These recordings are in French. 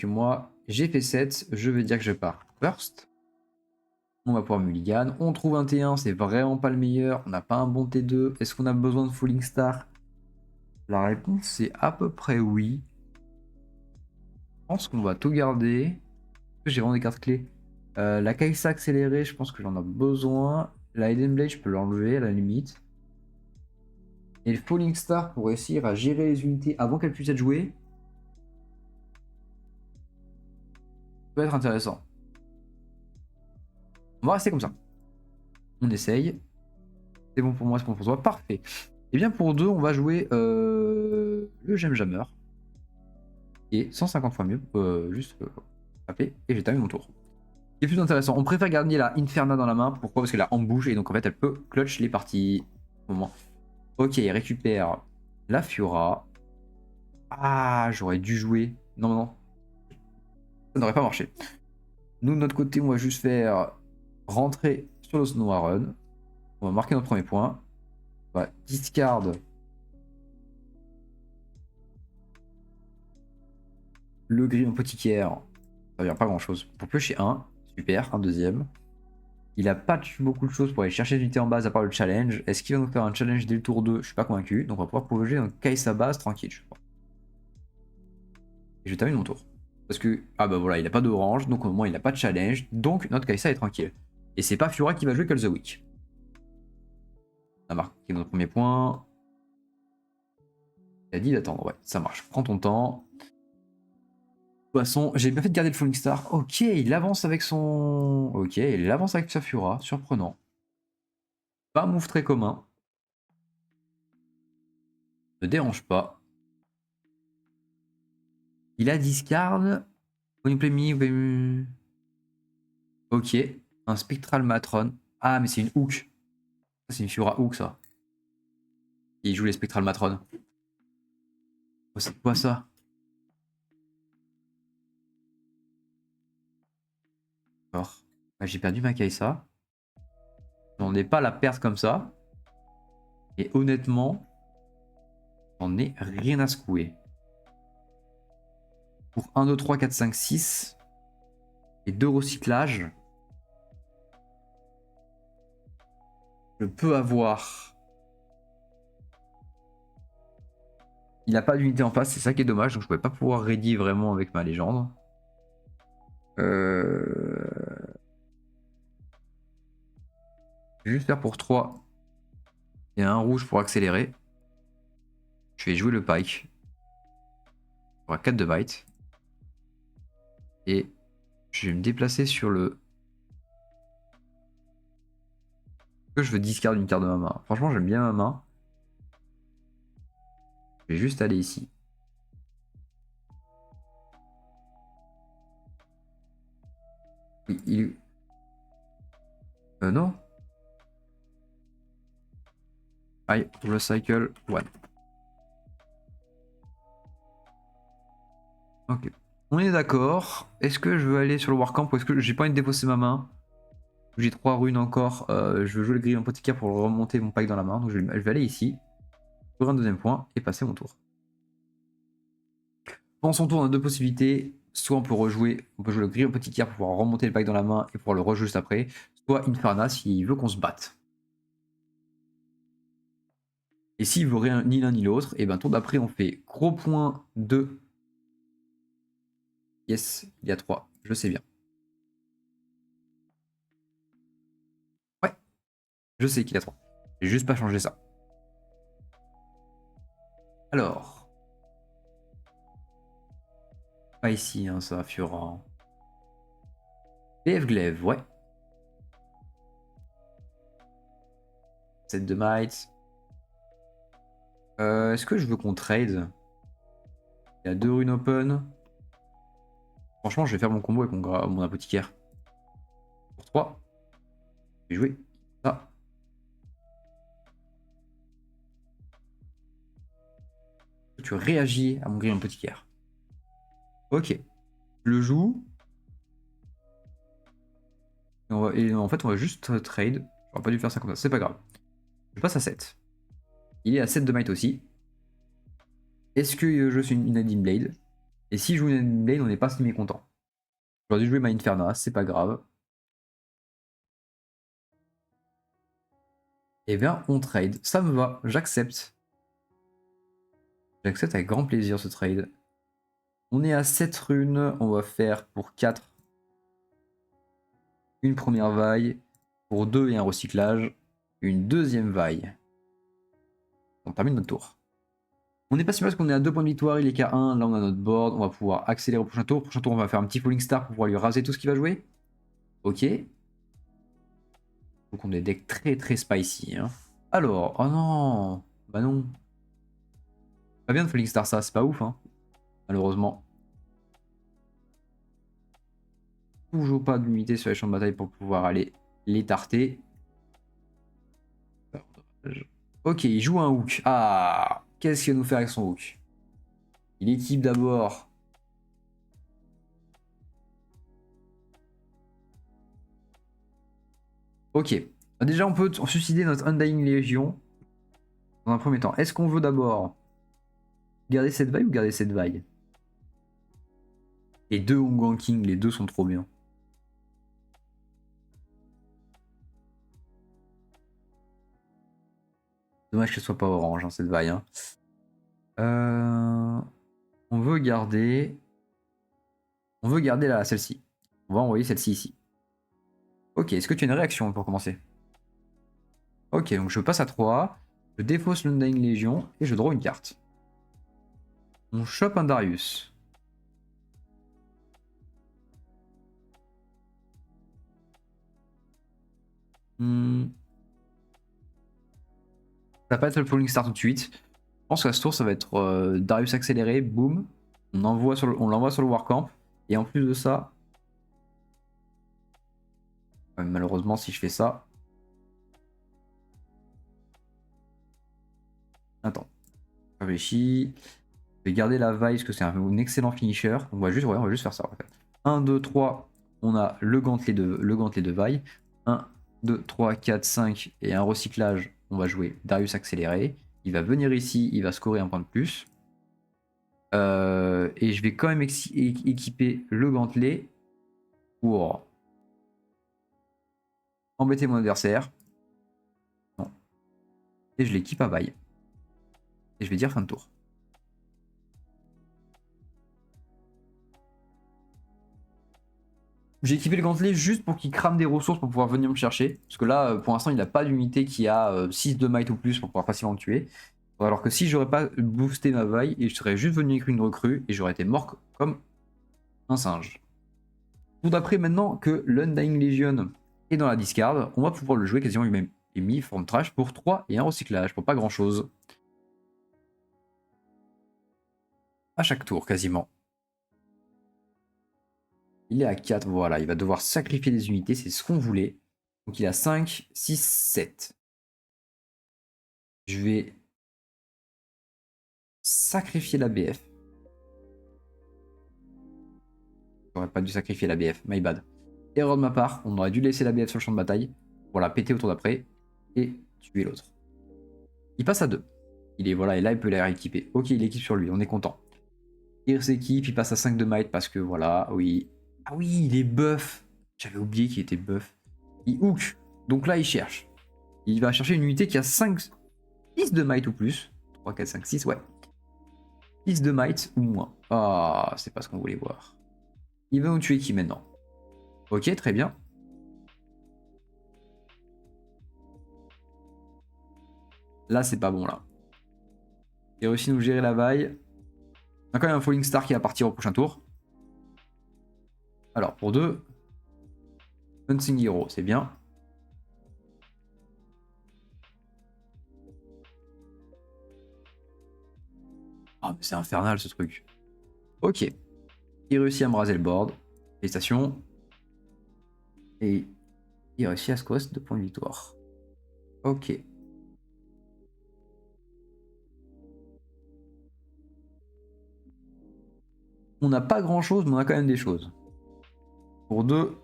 Puis moi, j'ai fait 7, je vais dire que je pars first. On va pouvoir mulligan. On trouve un T1, c'est vraiment pas le meilleur. On n'a pas un bon T2. Est-ce qu'on a besoin de Falling Star? La réponse, c'est à peu près oui. Je pense qu'on va tout garder. J'ai vraiment des cartes clés. La Kai'Sa accélérée, je pense que j'en ai besoin. La Hidden Blade, je peux l'enlever à la limite. Et le Falling Star pour réussir à gérer les unités avant qu'elles puissent être jouées. Peut être intéressant. On va rester comme ça. On essaye. C'est bon pour moi, c'est bon pour toi. Parfait. Et bien pour 2, on va jouer le Gem Jammer. Et 150 fois mieux. Juste taper. Et j'ai terminé mon tour. Ce qui est plus intéressant, on préfère garder la Inferna dans la main. Pourquoi? Parce qu'elle a en bouge et donc en fait elle peut clutch les parties. Moment. Ok, il récupère la Fiora. Ah, j'aurais dû jouer. Non, non. Ça n'aurait pas marché. Nous, de notre côté, on va juste faire rentrer sur le Snow Run. On va marquer notre premier point. On va discard le gris apothicaire. Ça veut dire pas grand chose. Pour piocher un, super, un deuxième. Il a pas beaucoup de choses pour aller chercher des unités en base à part le challenge. Est-ce qu'il va nous faire un challenge dès le tour 2? Je suis pas convaincu. Donc on va pouvoir piocher un Kai'Sa base tranquille, je crois. Et je termine mon tour. Parce que, ah bah voilà, il a pas d'orange, donc au moins il a pas de challenge. Donc notre Kai'Sa est tranquille. Et c'est pas Fiora qui va jouer Call the Week. On a marqué notre premier point. Il a dit d'attendre, ouais, ça marche. Prends ton temps. De toute façon, j'ai bien fait de garder le Falling Star. Ok, il avance avec son... Ok, il avance avec sa Fiora, surprenant. Pas un move très commun. Ne dérange pas. Il a discard. When you play me, ok, un Spectral Matron. Ah, mais c'est une Hook. C'est une Fiora Hook, ça. Il joue les Spectral Matron. Oh, c'est quoi ça? Alors, j'ai perdu ma Kai'Sa. J'en ai pas la perte comme ça. Et honnêtement, j'en ai rien à secouer. Pour 1, 2, 3, 4, 5, 6 et 2 recyclages, je peux avoir... Il n'a pas d'unité en face, c'est ça qui est dommage, donc je ne pouvais pas pouvoir ready vraiment avec ma légende. Je vais juste faire pour 3 et un rouge pour accélérer. Je vais jouer le pike. Il y aura 4 de bite. Et je vais me déplacer sur le... Que je veux discard une carte de ma main. Franchement, j'aime bien ma main. Je vais juste aller ici. Oui, il... non. Aïe, recycle 1. Ok. On est d'accord. Est-ce que je veux aller sur le Warcamp ou est-ce que j'ai pas envie de défausser ma main? J'ai 3 runes encore. Je veux jouer le grille apothicaire pour remonter mon pack dans la main. Donc je vais aller ici. Pour un deuxième point et passer mon tour. Pendant son tour, on a deux possibilités. Soit on peut rejouer, on peut jouer le grille apothicaire pour pouvoir remonter le pack dans la main et pouvoir le rejouer juste après. Soit Inferna s'il veut qu'on se batte. Et s'il veut rien, ni l'un ni l'autre, et ben tour d'après on fait gros point 2. Yes, il y a 3, je sais bien. Ouais, je sais qu'il y a 3. J'ai juste pas changé ça. Alors. Pas ici, hein, ça, Fiora. PF Glaive, ouais. 7 de might. Est-ce que je veux qu'on trade? Il y a 2 runes open. Franchement, je vais faire mon combo avec mon apothicaire. Pour 3. Je vais jouer ça. Tu réagis à mon grille apothicaire. Ok. Je le joue. Et en fait, on va juste trade. J'aurais pas dû faire ça comme ça. C'est pas grave. Je passe à 7. Il est à 7 de might aussi. Est-ce que je suis une Hidden Blade? Et si je joue une Blade, on n'est pas si mécontent. J'aurais dû jouer ma Inferna, c'est pas grave. Eh bien, on trade. Ça me va, j'accepte. J'accepte avec grand plaisir ce trade. On est à 7 runes, on va faire pour 4 une première vaille, pour 2 et un recyclage, une deuxième vaille. On termine notre tour. On n'est pas si mal parce qu'on est à 2 points de victoire, il est qu'à 1, là on a notre board, on va pouvoir accélérer au prochain tour. Prochain tour on va faire un petit Falling Star pour pouvoir lui raser tout ce qu'il va jouer. Ok. Donc on a des decks très très spicy. Hein. Alors, oh non, bah non. Pas bien de Falling Star ça, c'est pas ouf, hein. Malheureusement. Toujours pas d'unité sur les champs de bataille pour pouvoir aller les tarter. Ok, il joue un hook. Ah, qu'est-ce qu'il va nous faire avec son hook? Il équipe d'abord. Ok. Déjà, on peut suicider notre Undying Legion dans un premier temps. Est-ce qu'on veut d'abord garder cette vaille ou garder cette vaille? Les deux Hongguang King, les deux sont trop bien. Dommage qu'elle soit pas orange, hein, cette vaille. Hein. On veut garder. On veut garder celle-ci. On va envoyer celle-ci ici. Ok, est-ce que tu as une réaction pour commencer? Ok, donc je passe à 3. Je défausse l'Undying Legion et je draw une carte. On chope un Darius. Ça va pas être le Falling Star tout de suite. Je pense qu'à ce tour, ça va être Darius accéléré, boum. On l'envoie sur le Warcamp. Et en plus de ça, malheureusement, si je fais ça. Attends, je réfléchis. Je vais garder la vaille parce que c'est un excellent finisher. On va juste faire ça. En fait. 1, 2, 3. On a le gantelet de vaille. 1, 2, 3, 4, 5. Et un recyclage. On va jouer Darius accéléré. Il va venir ici. Il va scorer un point de plus. Et je vais quand même équiper le gantelet pour embêter mon adversaire. Non. Et je l'équipe à vaille. Et je vais dire fin de tour. J'ai équipé le gantelet juste pour qu'il crame des ressources pour pouvoir venir me chercher. Parce que là, pour l'instant, il n'a pas d'unité qui a 6 de might ou plus pour pouvoir facilement le tuer. Alors que si j'aurais pas boosté ma vaille, et je serais juste venu avec une recrue et j'aurais été mort comme un singe. Tout d'après maintenant que l'Undying Legion est dans la discard, on va pouvoir le jouer quasiment lui-même. Et mis forme trash pour 3 et un recyclage, pour pas grand chose. À chaque tour quasiment. Il est à 4, voilà, il va devoir sacrifier des unités, c'est ce qu'on voulait. Donc il a 5, 6, 7. Je vais sacrifier la BF. J'aurais pas dû sacrifier la BF, my bad. Erreur de ma part, on aurait dû laisser la BF sur le champ de bataille pour la péter au tour d'après et tuer l'autre. Il passe à 2. Il est voilà, et là il peut la rééquiper. Ok, il équipe sur lui, on est content. Il s'équipe, il passe à 5 de might parce que voilà, oui. Ah oui, il est buff. J'avais oublié qu'il était buff. Il hook. Donc là, il cherche. Il va chercher une unité qui a 5, 6 de might ou plus. 3, 4, 5, 6, ouais. 6 de might ou moins. Ah, c'est pas ce qu'on voulait voir. Il va nous tuer qui maintenant? Ok, très bien. Là, c'est pas bon, là. Il a réussi à nous gérer la vaille. On a quand même un Falling Star qui va partir au prochain tour. Alors, pour 2, Unsing Hero, c'est bien. Ah, mais c'est infernal ce truc. Ok. Il réussit à me raser le board. Félicitations. Et il réussit à scorer 2 points de victoire. Ok. On n'a pas grand chose, mais on a quand même des choses. Pour 2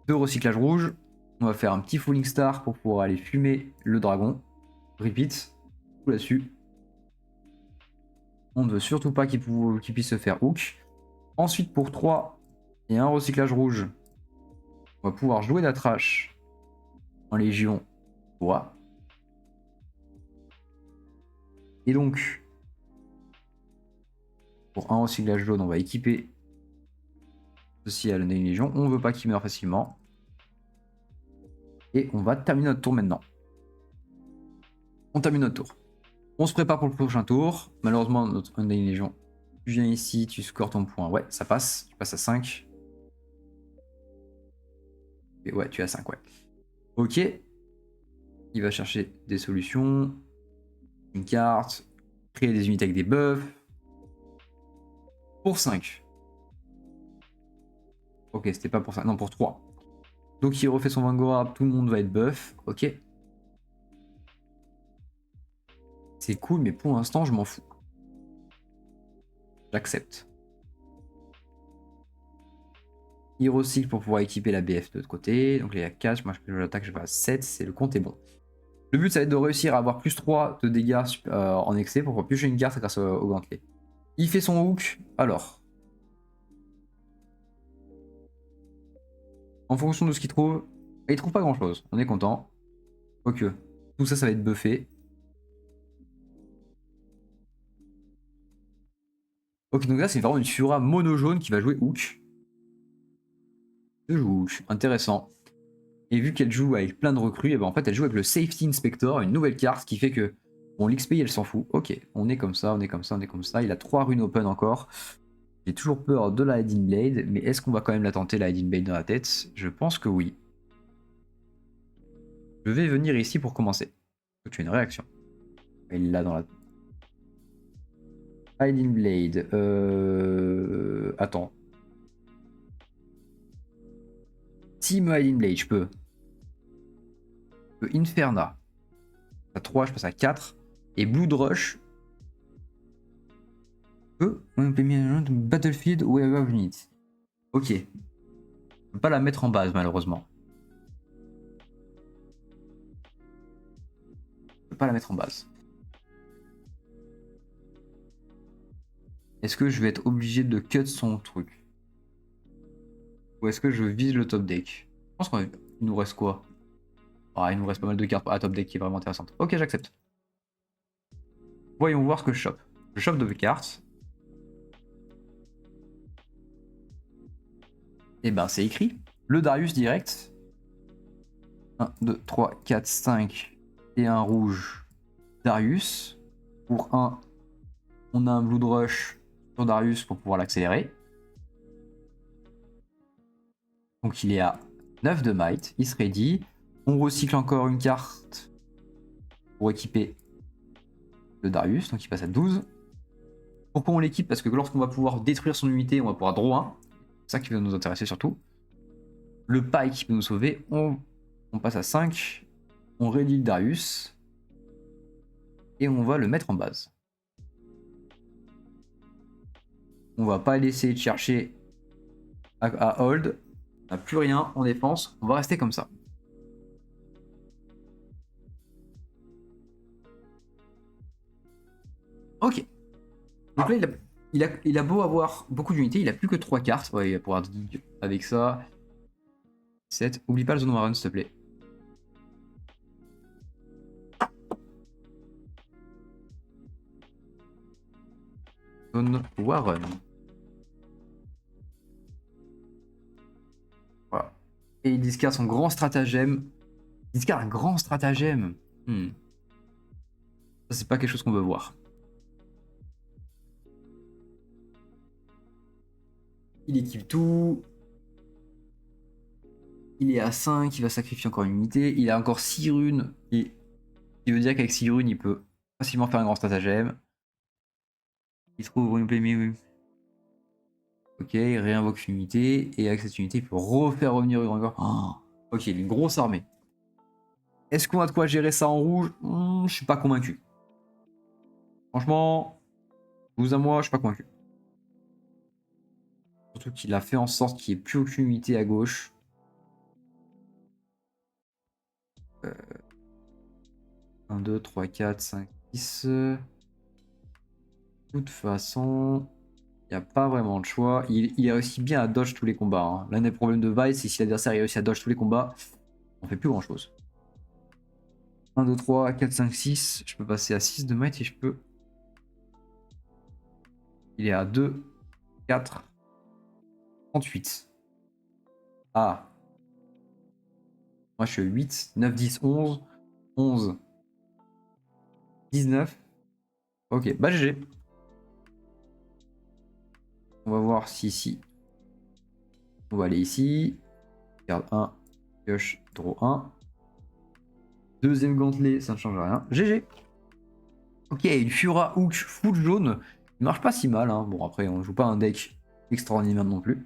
recyclages rouges, on va faire un petit Falling Star pour pouvoir aller fumer le dragon. Repeat. Tout là-dessus. On ne veut surtout pas qu'il puisse se faire hook. Ensuite, pour 3 et un recyclage rouge, on va pouvoir jouer la trash en Légion bois. Et donc, pour un recyclage jaune, on va équiper ceci à la Légion. On ne veut pas qu'il meure facilement. Et on va terminer notre tour maintenant. On termine notre tour. On se prépare pour le prochain tour. Malheureusement, notre Undying Légion. Tu viens ici, tu scores ton point. Ouais, ça passe. Tu passes à 5. Et ouais, tu es à 5, ouais. Ok. Il va chercher des solutions. Une carte. Créer des unités avec des buffs. Pour 5. Ok, c'était pas pour ça. Non, pour 3. Donc il refait son Vanguard. Tout le monde va être buff. Ok. C'est cool, mais pour l'instant, je m'en fous. J'accepte. Il recycle pour pouvoir équiper la BF de l'autre côté. Donc il est à 4. Moi, je l'attaque, je vais à 7. C'est le compte est bon. Le but, ça va être de réussir à avoir plus 3 de dégâts en excès pour pouvoir piocher une carte grâce au gantelet. Il fait son hook. Alors, en fonction de ce qu'il trouve, il trouve pas grand chose. On est content. Ok. Tout ça, ça va être buffé. Ok, donc là, c'est vraiment une Fura mono jaune qui va jouer hook. Je joue hook. Intéressant. Et vu qu'elle joue avec plein de recrues, et ben en fait, elle joue avec le Safety Inspector, une nouvelle carte qui fait que bon, l'XP, elle s'en fout. Ok, on est comme ça, on est comme ça, on est comme ça. Il a 3 runes open encore. J'ai toujours peur de la Hidden Blade, mais est-ce qu'on va quand même la tenter, la Hidden Blade dans la tête? Je pense que oui. Je vais venir ici pour commencer. Tu as une réaction. Il l'a dans la... Hidden Blade. Attends. Team Hidden Blade, je peux. Inferna. À 3, je passe à 4. Et Blood Rush. Battlefield Wherever you need. Ok. Je peux pas la mettre en base, malheureusement. Je peux pas la mettre en base. Est-ce que je vais être obligé de cut son truc? Ou est-ce que je vise le top deck? Je pense qu'il nous reste quoi? Ah, il nous reste pas mal de cartes à top deck qui est vraiment intéressante. Ok, j'accepte. Voyons voir ce que je chope. Je chope 2 cartes. Et ben c'est écrit. Le Darius direct. 1, 2, 3, 4, 5 et un rouge Darius. Pour 1, on a un Blood Rush sur Darius pour pouvoir l'accélérer. Donc il est à 9 de might, il se ready. On recycle encore une carte pour équiper le Darius, donc il passe à 12. Pourquoi on l'équipe? Parce que lorsqu'on va pouvoir détruire son unité, on va pouvoir draw 1. C'est ça qui va nous intéresser surtout. Le Pike qui peut nous sauver, on passe à 5. On ready le Darius. Et on va le mettre en base. On va pas laisser chercher à hold. On n'a plus rien en défense. On va rester comme ça. Ok. Donc là, il a beau avoir beaucoup d'unités, il a plus que 3 cartes. Ouais, il va pouvoir avec ça. 7. Oublie pas le zone Warren, s'il te plaît. Zone Warren. Voilà. Et il discard son grand stratagème. Il discard un grand stratagème. Ça, c'est pas quelque chose qu'on veut voir. Il équipe tout. Il est à 5, il va sacrifier encore une unité. Il a encore 6 runes. Et il veut dire qu'avec 6 runes, il peut facilement faire un grand stratagème. Il trouve une PMU. Ok, il réinvoque une unité. Et avec cette unité, il peut refaire revenir une encore. Oh, ok, il a une grosse armée. Est-ce qu'on a de quoi gérer ça en rouge? Je suis pas convaincu. Franchement, vous à moi, je suis pas convaincu. Surtout qu'il a fait en sorte qu'il n'y ait plus aucune unité à gauche. 1, 2, 3, 4, 5, 6. De toute façon, il n'y a pas vraiment de choix. Il réussit bien à dodge tous les combats. Hein. L'un des problèmes de Vice, c'est si l'adversaire réussit à dodge tous les combats, on fait plus grand chose. 1, 2, 3, 4, 5, 6. Je peux passer à 6 de might si je peux. Il est à 2, 4, 38. Ah. Moi je suis à 8, 9, 10, 11, 11, 19. Ok, bah GG. On va voir si ici. On va aller ici. Garde 1, pioche, draw 1. Deuxième gantelet, ça ne change rien. GG. Ok, une Fura Hook full jaune. Il marche pas si mal. Hein. Bon, après, on joue pas un deck extraordinaire non plus.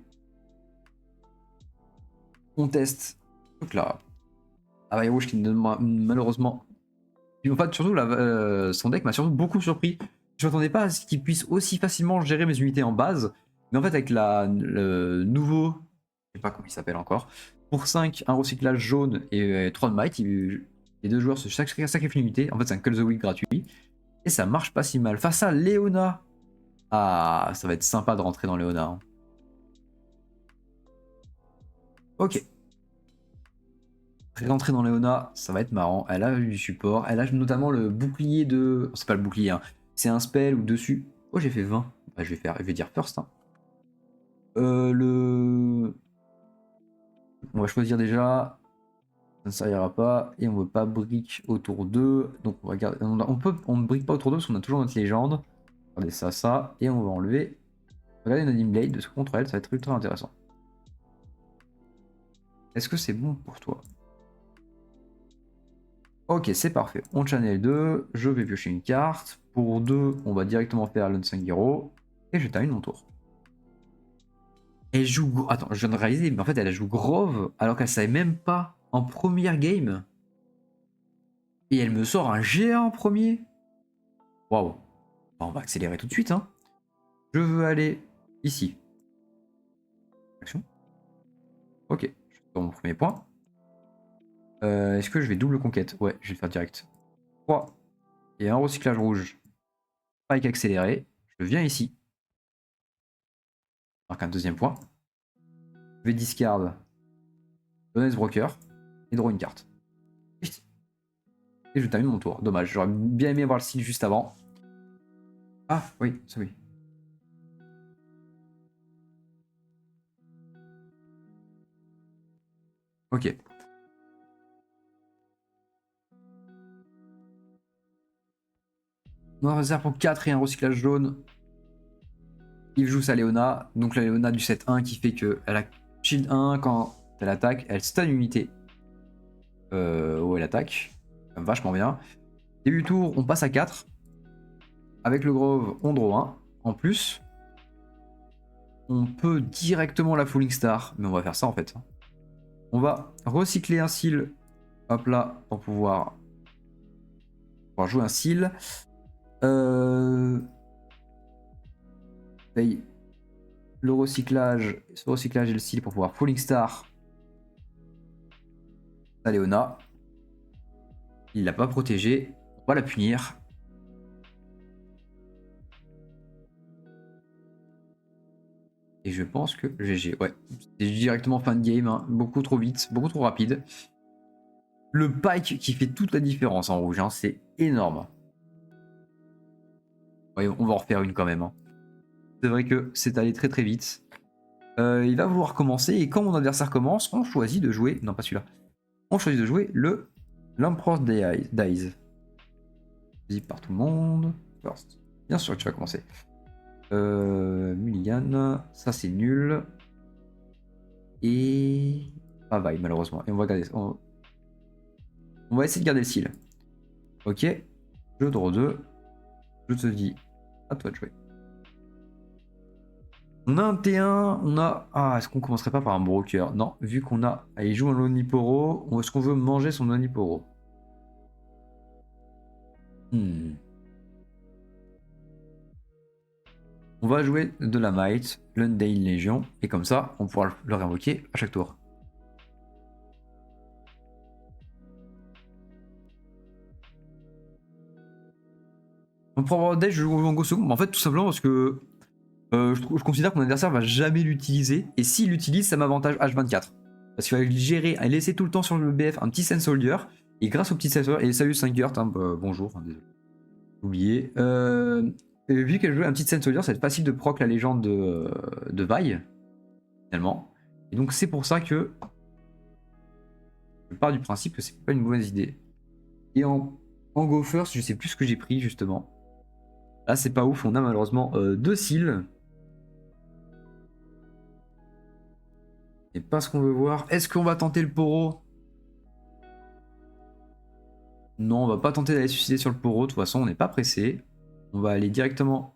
On teste. Donc là, Availle Rouge qui ne donne malheureusement. En fait, surtout, son deck m'a surtout beaucoup surpris. Je m'attendais pas à ce qu'il puisse aussi facilement gérer mes unités en base. Mais en fait, avec le nouveau, je sais pas comment il s'appelle encore, pour 5, un recyclage jaune et 3 de might, les deux joueurs se sacrifient une unité. En fait, c'est un Call the Week gratuit. Et ça marche pas si mal. Face à Léona. Ah, ça va être sympa de rentrer dans Léona. Hein. Ok. Rentrer dans Léona, ça va être marrant. Elle a du support. Elle a notamment le bouclier de. C'est pas le bouclier, hein. C'est un spell ou dessus. Oh, j'ai fait 20. Bah, je vais dire first. Hein. Le. On va choisir déjà. Ça ne servira pas. Et on veut pas brick autour d'eux. Donc on va garder. On ne brique pas autour d'eux parce qu'on a toujours notre légende. Regardez ça, ça. Et on va enlever. Regardez Nadine Blade de ce contre elle, ça va être ultra intéressant. Est-ce que c'est bon pour toi? Ok, c'est parfait. On channel 2, je vais piocher une carte. Pour 2, on va directement faire l'Unsungero. Et je termine mon tour. Elle joue... Attends, je viens de réaliser, mais en fait, elle joue Grove alors qu'elle savait même pas en première game. Et elle me sort un géant en premier. Waouh. On va accélérer tout de suite. Hein. Je veux aller ici. Action. Ok, je suis sur mon premier point. Est-ce que je vais double conquête? Ouais, je vais le faire direct. 3 et un recyclage rouge. Pike accéléré. Je viens ici. Marque un deuxième point. Je vais discard Honest Broker et draw une carte. Et je termine mon tour. Dommage, j'aurais bien aimé avoir le style juste avant. Ah oui, ça oui. Ok. Noir réserve pour 4 et un recyclage jaune. Il joue sa Léona. Donc la Léona du set 1 qui fait qu'elle a shield 1 quand elle attaque. Elle stun une unité où elle attaque. Vachement bien. Début du tour, on passe à 4. Avec le Grove, on draw 1. En plus, on peut directement la Falling Star. Mais on va faire ça en fait. On va recycler un seal. Hop là, pour pouvoir jouer un seal. Paye le recyclage, ce recyclage et le style pour pouvoir Falling Star. Ça, Léona. Il l'a pas protégé. On va la punir. Et je pense que GG. Ouais, c'est directement fin de game. Hein. Beaucoup trop vite, beaucoup trop rapide. Le Pike qui fait toute la différence en rouge. Hein. C'est énorme. Ouais, on va en refaire une quand même. Hein. C'est vrai que c'est allé très très vite. Il va vouloir commencer. Et quand mon adversaire commence, on choisit de jouer. Non, pas celui-là. On choisit de jouer le l'Emperor Dies. Dit par tout le monde. First. Bien sûr que tu vas commencer. Mulligan, ça c'est nul. Et pas vaille malheureusement. Et on va garder. On va essayer de garder le style. Ok. Je draw 2. Je te dis à toi de jouer. On a un T1, on a. Ah, est-ce qu'on commencerait pas par un broker? Non, vu qu'on a. Ah, il joue un Oniporo. Est-ce qu'on veut manger son Oniporo? On va jouer de la Might, l'Undying Légion, et comme ça, on pourra le réinvoquer à chaque tour. Mon propre deck, je joue en Gosu, en fait tout simplement parce que je considère que mon adversaire va jamais l'utiliser, et s'il l'utilise, ça m'avantage H24. Parce qu'il va gérer, laisser tout le temps sur le BF un petit Sand Soldier, et grâce au petit Sand Soldier, et salut Sankert, hein, bonjour, enfin, désolé, j'ai oublié. Vu qu'elle joue un petit Sand Soldier, ça va être facile de proc la légende de Vi, finalement. Et donc c'est pour ça que je pars du principe que c'est pas une mauvaise idée. Et en Go First, je sais plus ce que j'ai pris justement. Là c'est pas ouf, on a malheureusement 2 seals. Et pas ce qu'on veut voir. Est-ce qu'on va tenter le poro? Non, on va pas tenter d'aller suicider sur le poro. De toute façon, on n'est pas pressé. On va aller directement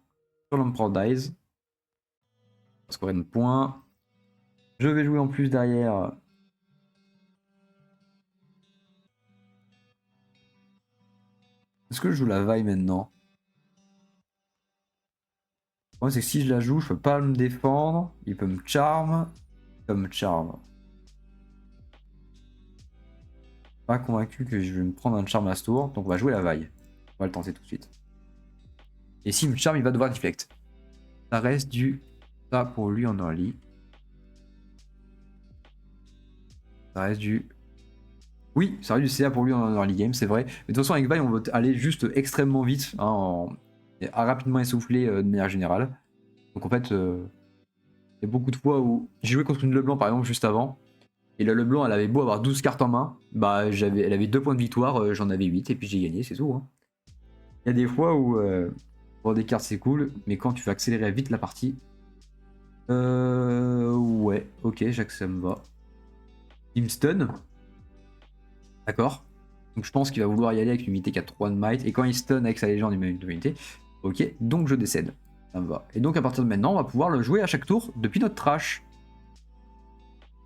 sur l'Emperor Dies. Parce qu'on a notre point. Je vais jouer en plus derrière. Est-ce que je joue la vaille maintenant? Le problème, c'est que si je la joue, je peux pas me défendre. Il peut me charm. Il peut me charm. Pas convaincu que je vais me prendre un charm à ce tour. Donc on va jouer la vaille. On va le tenter tout de suite. Et s'il me charme, il va devoir deflect. Ça reste du ça pour lui en early. Ça reste du... Oui, ça reste du CA pour lui en early game, c'est vrai. Mais de toute façon, avec Vi, on va aller juste extrêmement vite, hein, à rapidement essouffler de manière générale. Donc en fait, il y a beaucoup de fois où j'ai joué contre une LeBlanc par exemple juste avant. Et la LeBlanc, elle avait beau avoir 12 cartes en main, bah elle avait 2 points de victoire, j'en avais 8 et puis j'ai gagné, c'est tout. Hein. Il y a des fois où avoir des cartes c'est cool, mais quand tu veux accélérer vite la partie, ouais, ok, ça me va. Il me stun. D'accord. Donc je pense qu'il va vouloir y aller avec une unité qui a 3 de might. Et quand il stun avec sa légende, il met une unité. Ok, donc je décède. Ça me va. Et donc à partir de maintenant, on va pouvoir le jouer à chaque tour depuis notre trash.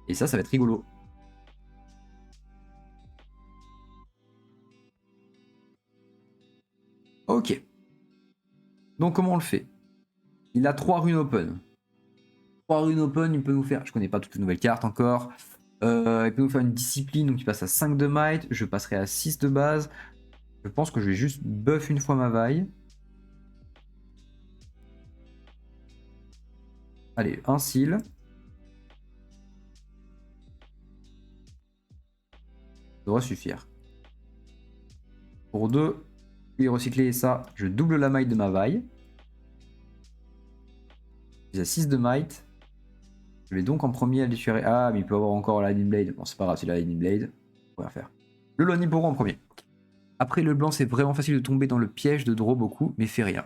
Et ça va être rigolo. Ok. Donc comment on le fait? Il a 3 runes open. 3 runes open, il peut nous faire... Je connais pas toutes les nouvelles cartes encore. Il peut nous faire une discipline, donc il passe à 5 de might. Je passerai à 6 de base. Je pense que je vais juste buff une fois ma vaille. Allez, un seal. Ça devrait suffire. Pour 2, puis recycler ça, je double la might de ma vaille. J'ai 6 de might. Je vais donc en premier aller tuer. Ah, mais il peut avoir encore la Lightning Blade. Bon, c'est pas grave, c'est la Lightning Blade. On va faire. Le Loniporo en premier. Après, le blanc, c'est vraiment facile de tomber dans le piège de draw beaucoup, mais fait rien.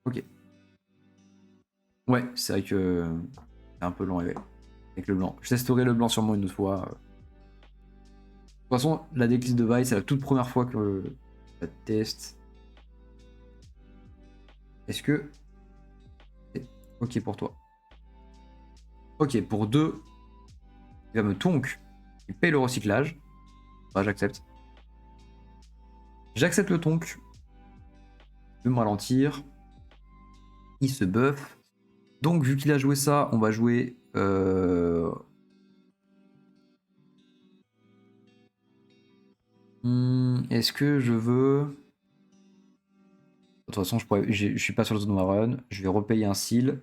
Ok. Ouais, c'est vrai que c'est un peu long avec le blanc. Je testerai le blanc sûrement une autre fois. De toute façon, la déclisse de Vi, c'est la toute première fois que ça teste. Est-ce que... Ok pour toi. Ok, pour 2, il va me tonk. Il paye le recyclage. Bah, j'accepte. J'accepte le tonk. Il peut me ralentir. Il se buff. Donc, vu qu'il a joué ça, on va jouer... Est-ce que je veux... De toute façon, je suis pas sur le zone run. Je vais repayer un seal.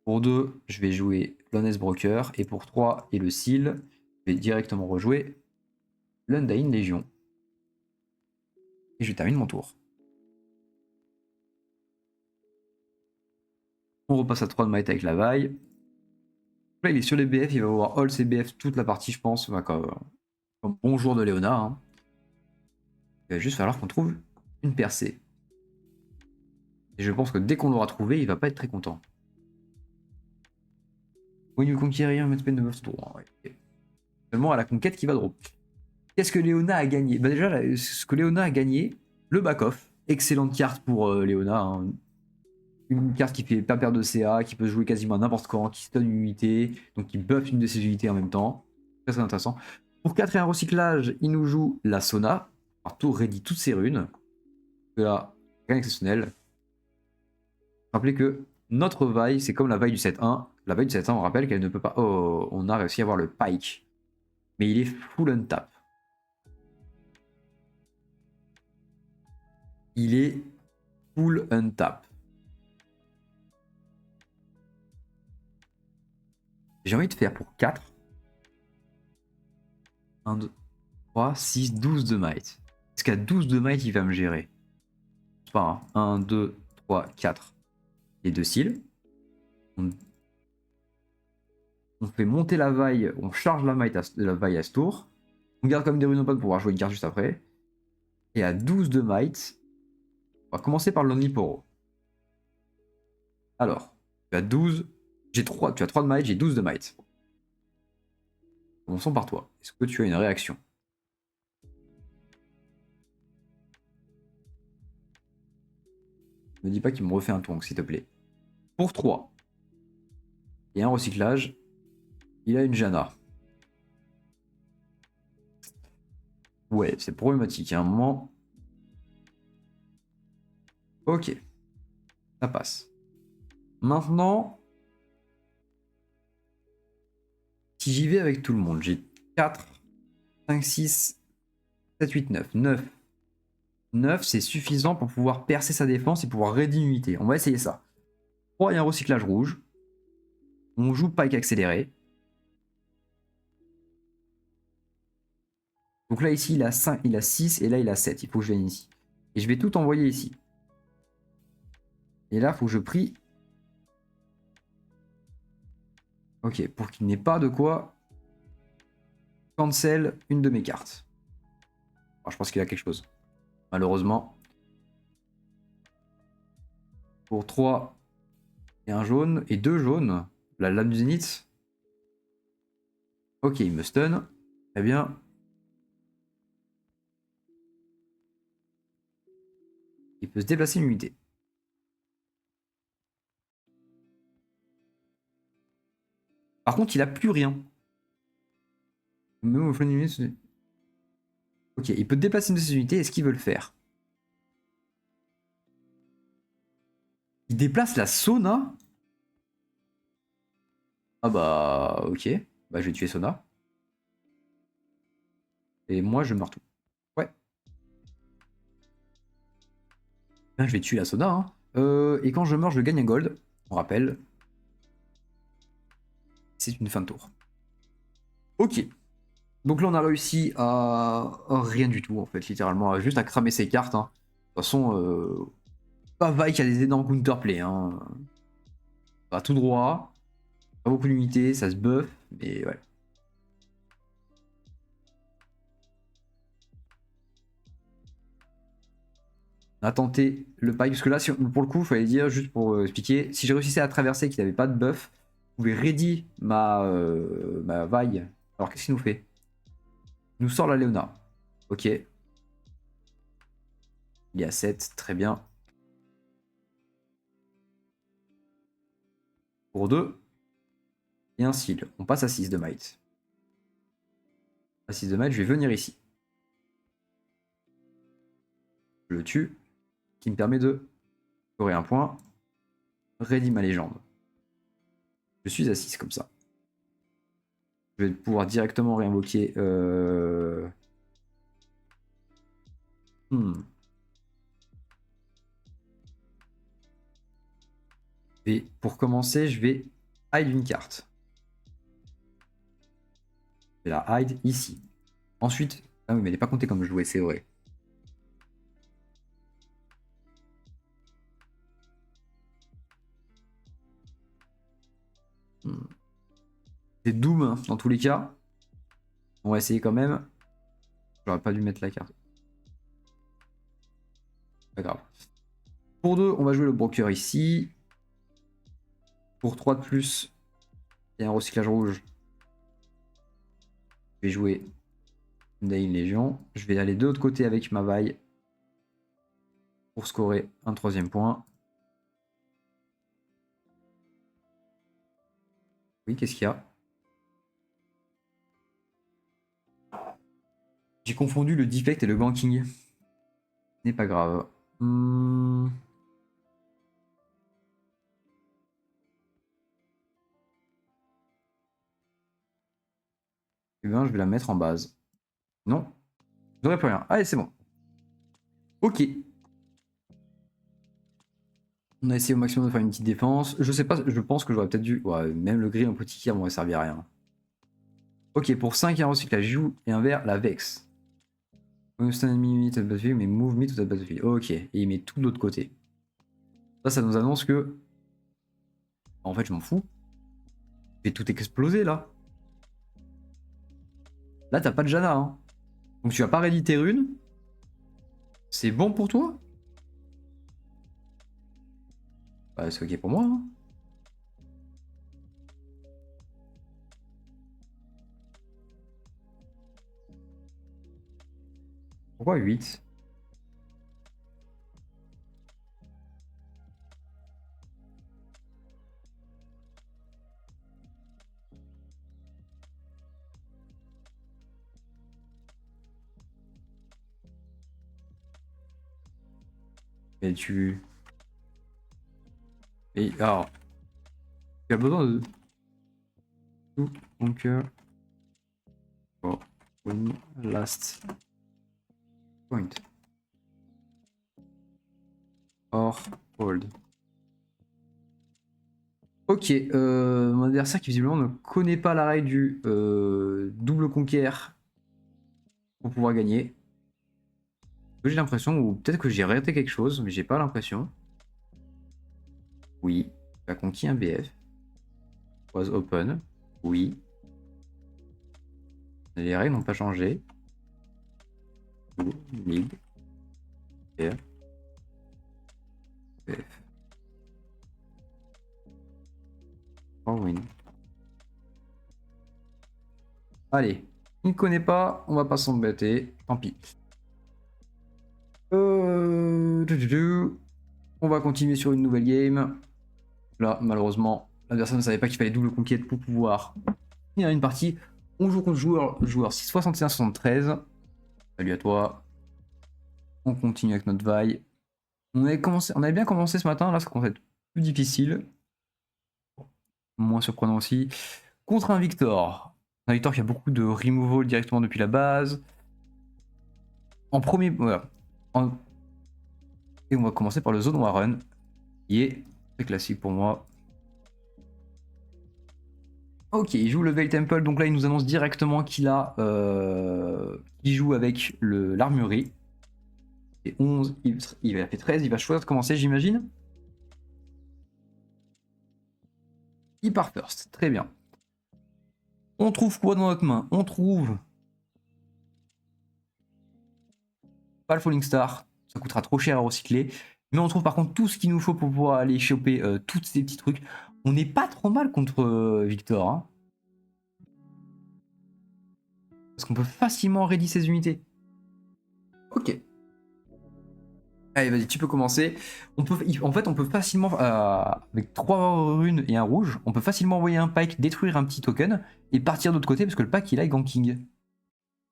Pour 2, je vais jouer l'Honest Broker. Et pour 3 et le seal, je vais directement rejouer l'Undying Légion. Et je termine mon tour. On repasse à 3 de might avec la vaille. Là, il est sur les BF, il va avoir all ses BF toute la partie, je pense. Comme bonjour de Léona. Hein. Il va juste falloir qu'on trouve une percée. Et je pense que dès qu'on l'aura trouvé, il va pas être très content. When you conquérir, mettre peine de meuf tour. Ouais. Seulement à la conquête qui va drop. Qu'est-ce que Léona a gagné? Bah déjà, ce que Léona a gagné, le back-off. Excellente carte pour Léona. Hein. Une carte qui fait pas perdre de CA, qui peut jouer quasiment à n'importe quand, qui stun une unité, donc qui buff une de ses unités en même temps. Très très intéressant. Pour 4 et un recyclage, il nous joue la Sona. Partout ready toutes ses runes. Là, rien d'exceptionnel. Rappelez que notre vaille, c'est comme la vaille du 7-1. La vaille du 7-1, on rappelle qu'elle ne peut pas... Oh, on a réussi à avoir le Pike. Mais il est full untap. il est full untap. J'ai envie de faire pour 4. 1, 2, 3, 6, 12 de might. Est-ce qu'à 12 de might, il va me gérer? C'est pas, hein. 1, 2, 3, 4. Les deux cils. On fait monter la vaille, on charge la vaille à ce tour. On garde comme des runes pour pouvoir jouer une carte juste après. Et à 12 de might, on va commencer par le Lonely Poro. Alors, tu as 12, tu as 3 de might, j'ai 12 de might. Commençons par toi. Est-ce que tu as une réaction? Ne me dis pas qu'il me refait un tour, s'il te plaît. Pour 3, et un recyclage, il a une Janna. Ouais, c'est problématique. À un moment. Ok. Ça passe. Maintenant, si j'y vais avec tout le monde, j'ai 4, 5, 6, 7, 8, 9. 9. 9, c'est suffisant pour pouvoir percer sa défense et pouvoir raid une unité. On va essayer ça. 3, il y a un recyclage rouge. On joue Pike accéléré. Donc là, ici, il a 5, il a 6 et là, il a 7. Il faut que je vienne ici. Et je vais tout envoyer ici. Et là, il faut que je prie. Ok, pour qu'il n'ait pas de quoi cancel une de mes cartes. Alors, je pense qu'il a quelque chose. Malheureusement. Pour 3, et un jaune et 2 jaunes. La lame du zénith. Ok, il me stun. Très bien. Il peut se déplacer une unité. Par contre, il a plus rien. Même au flanc d'une unité. Ok, il peut déplacer une de ses unités. Est-ce qu'il veut le faire? Il déplace la Sona? Ah bah, ok. Bah, je vais tuer Sona. Et moi, je meurs tout. Ouais. Ben, je vais tuer la Sona. Hein. Et quand je meurs, je gagne un gold. On rappelle. C'est une fin de tour. Ok. Donc là, on a réussi à rien du tout, en fait, littéralement. Juste à cramer ses cartes. Hein. De toute façon, pas Vi qui a des énormes counterplay. Hein. Ça va tout droit. Pas beaucoup d'unités, ça se buff. Mais ouais. On a tenté le paille, parce que là, pour le coup, il fallait dire, juste pour expliquer, si je réussissais à traverser et qu'il n'avait pas de buff, je pouvais ready ma vaille. Alors qu'est-ce qu'il nous fait? Il nous sort la Léona. Ok. Il est à 7, très bien. Pour 2. Et un seal. On passe à 6 de might. À 6 de might, je vais venir ici. Je le tue. Qui me permet de scorer un point. Ready ma légende. Je suis à 6 comme ça. Je vais pouvoir directement réinvoquer. Et pour commencer, je vais hide une carte. Je vais la hide ici. Ensuite, ah oui, mais elle n'est pas comptée comme jouet, c'est vrai. C'est Doom hein, dans tous les cas. On va essayer quand même. J'aurais pas dû mettre la carte. Pas grave. Pour 2, on va jouer le broker ici. Pour 3 de plus, il y a un recyclage rouge. Je vais jouer Dain Légion. Je vais aller de l'autre côté avec ma vaille pour scorer un 3e point. Oui, qu'est-ce qu'il y a? J'ai confondu le defect et le ganking. Ce n'est pas grave. Eh bien, je vais la mettre en base. Non, j'aurais plus rien. Allez, c'est bon. Ok. On a essayé au maximum de faire une petite défense. Je sais pas, je pense que j'aurais peut-être dû... Ouais, même le gris un petit qui m'aurait servi à rien. Ok, pour 5 et un recyclage, joue et un vert, la Vex. Stand enemy to the battlefield, mais move me to the battlefield. Ok, et il met tout de l'autre côté. Ça nous annonce que... En fait, je m'en fous. Je vais tout exploser, là. Là, t'as pas de Janna, hein. Donc tu vas pas ready tes runes. C'est bon pour toi? Bah, c'est ok pour moi, hein. Pourquoi 8? Et tu... Et alors... Tu as besoin de... Tout conquer... Oh, win last point. Or, hold. Ok, mon adversaire qui visiblement ne connaît pas la règle du double conquête pour pouvoir gagner. J'ai l'impression, ou peut-être que j'ai raté quelque chose, mais j'ai pas l'impression. Oui, tu as conquis un BF. Was open. Oui. Les règles n'ont pas changé. Mid. BF. BF. Oh win. Allez, il ne connaît pas, on va pas s'embêter, tant pis. On va continuer sur une nouvelle game. Là, malheureusement, l'adversaire ne savait pas qu'il fallait double conquête pour pouvoir finir une partie. On joue contre joueur 61-73. Salut à toi. On continue avec notre vaille. On avait bien commencé ce matin, là ça commence à être plus difficile. Moins surprenant aussi. Contre un Victor. Un Victor qui a beaucoup de removal directement depuis la base. En premier... Voilà. Et on va commencer par le Zone Warren, qui est très classique pour moi. Ok, il joue le Veil Temple, donc là il nous annonce directement qu'il joue avec l'armurerie. Et 11, il a fait 13, il va choisir de commencer j'imagine. Il part first, très bien. On trouve quoi dans notre main? On trouve pas le Falling Star, ça coûtera trop cher à recycler. Mais on trouve par contre tout ce qu'il nous faut pour pouvoir aller choper tous ces petits trucs. On n'est pas trop mal contre Victor. Hein. Parce qu'on peut facilement ready ses unités. Ok. Allez, vas-y, tu peux commencer. En fait, on peut facilement, avec 3 runes et un rouge, on peut facilement envoyer un pike, détruire un petit token et partir de l'autre côté parce que le pack il a ganking.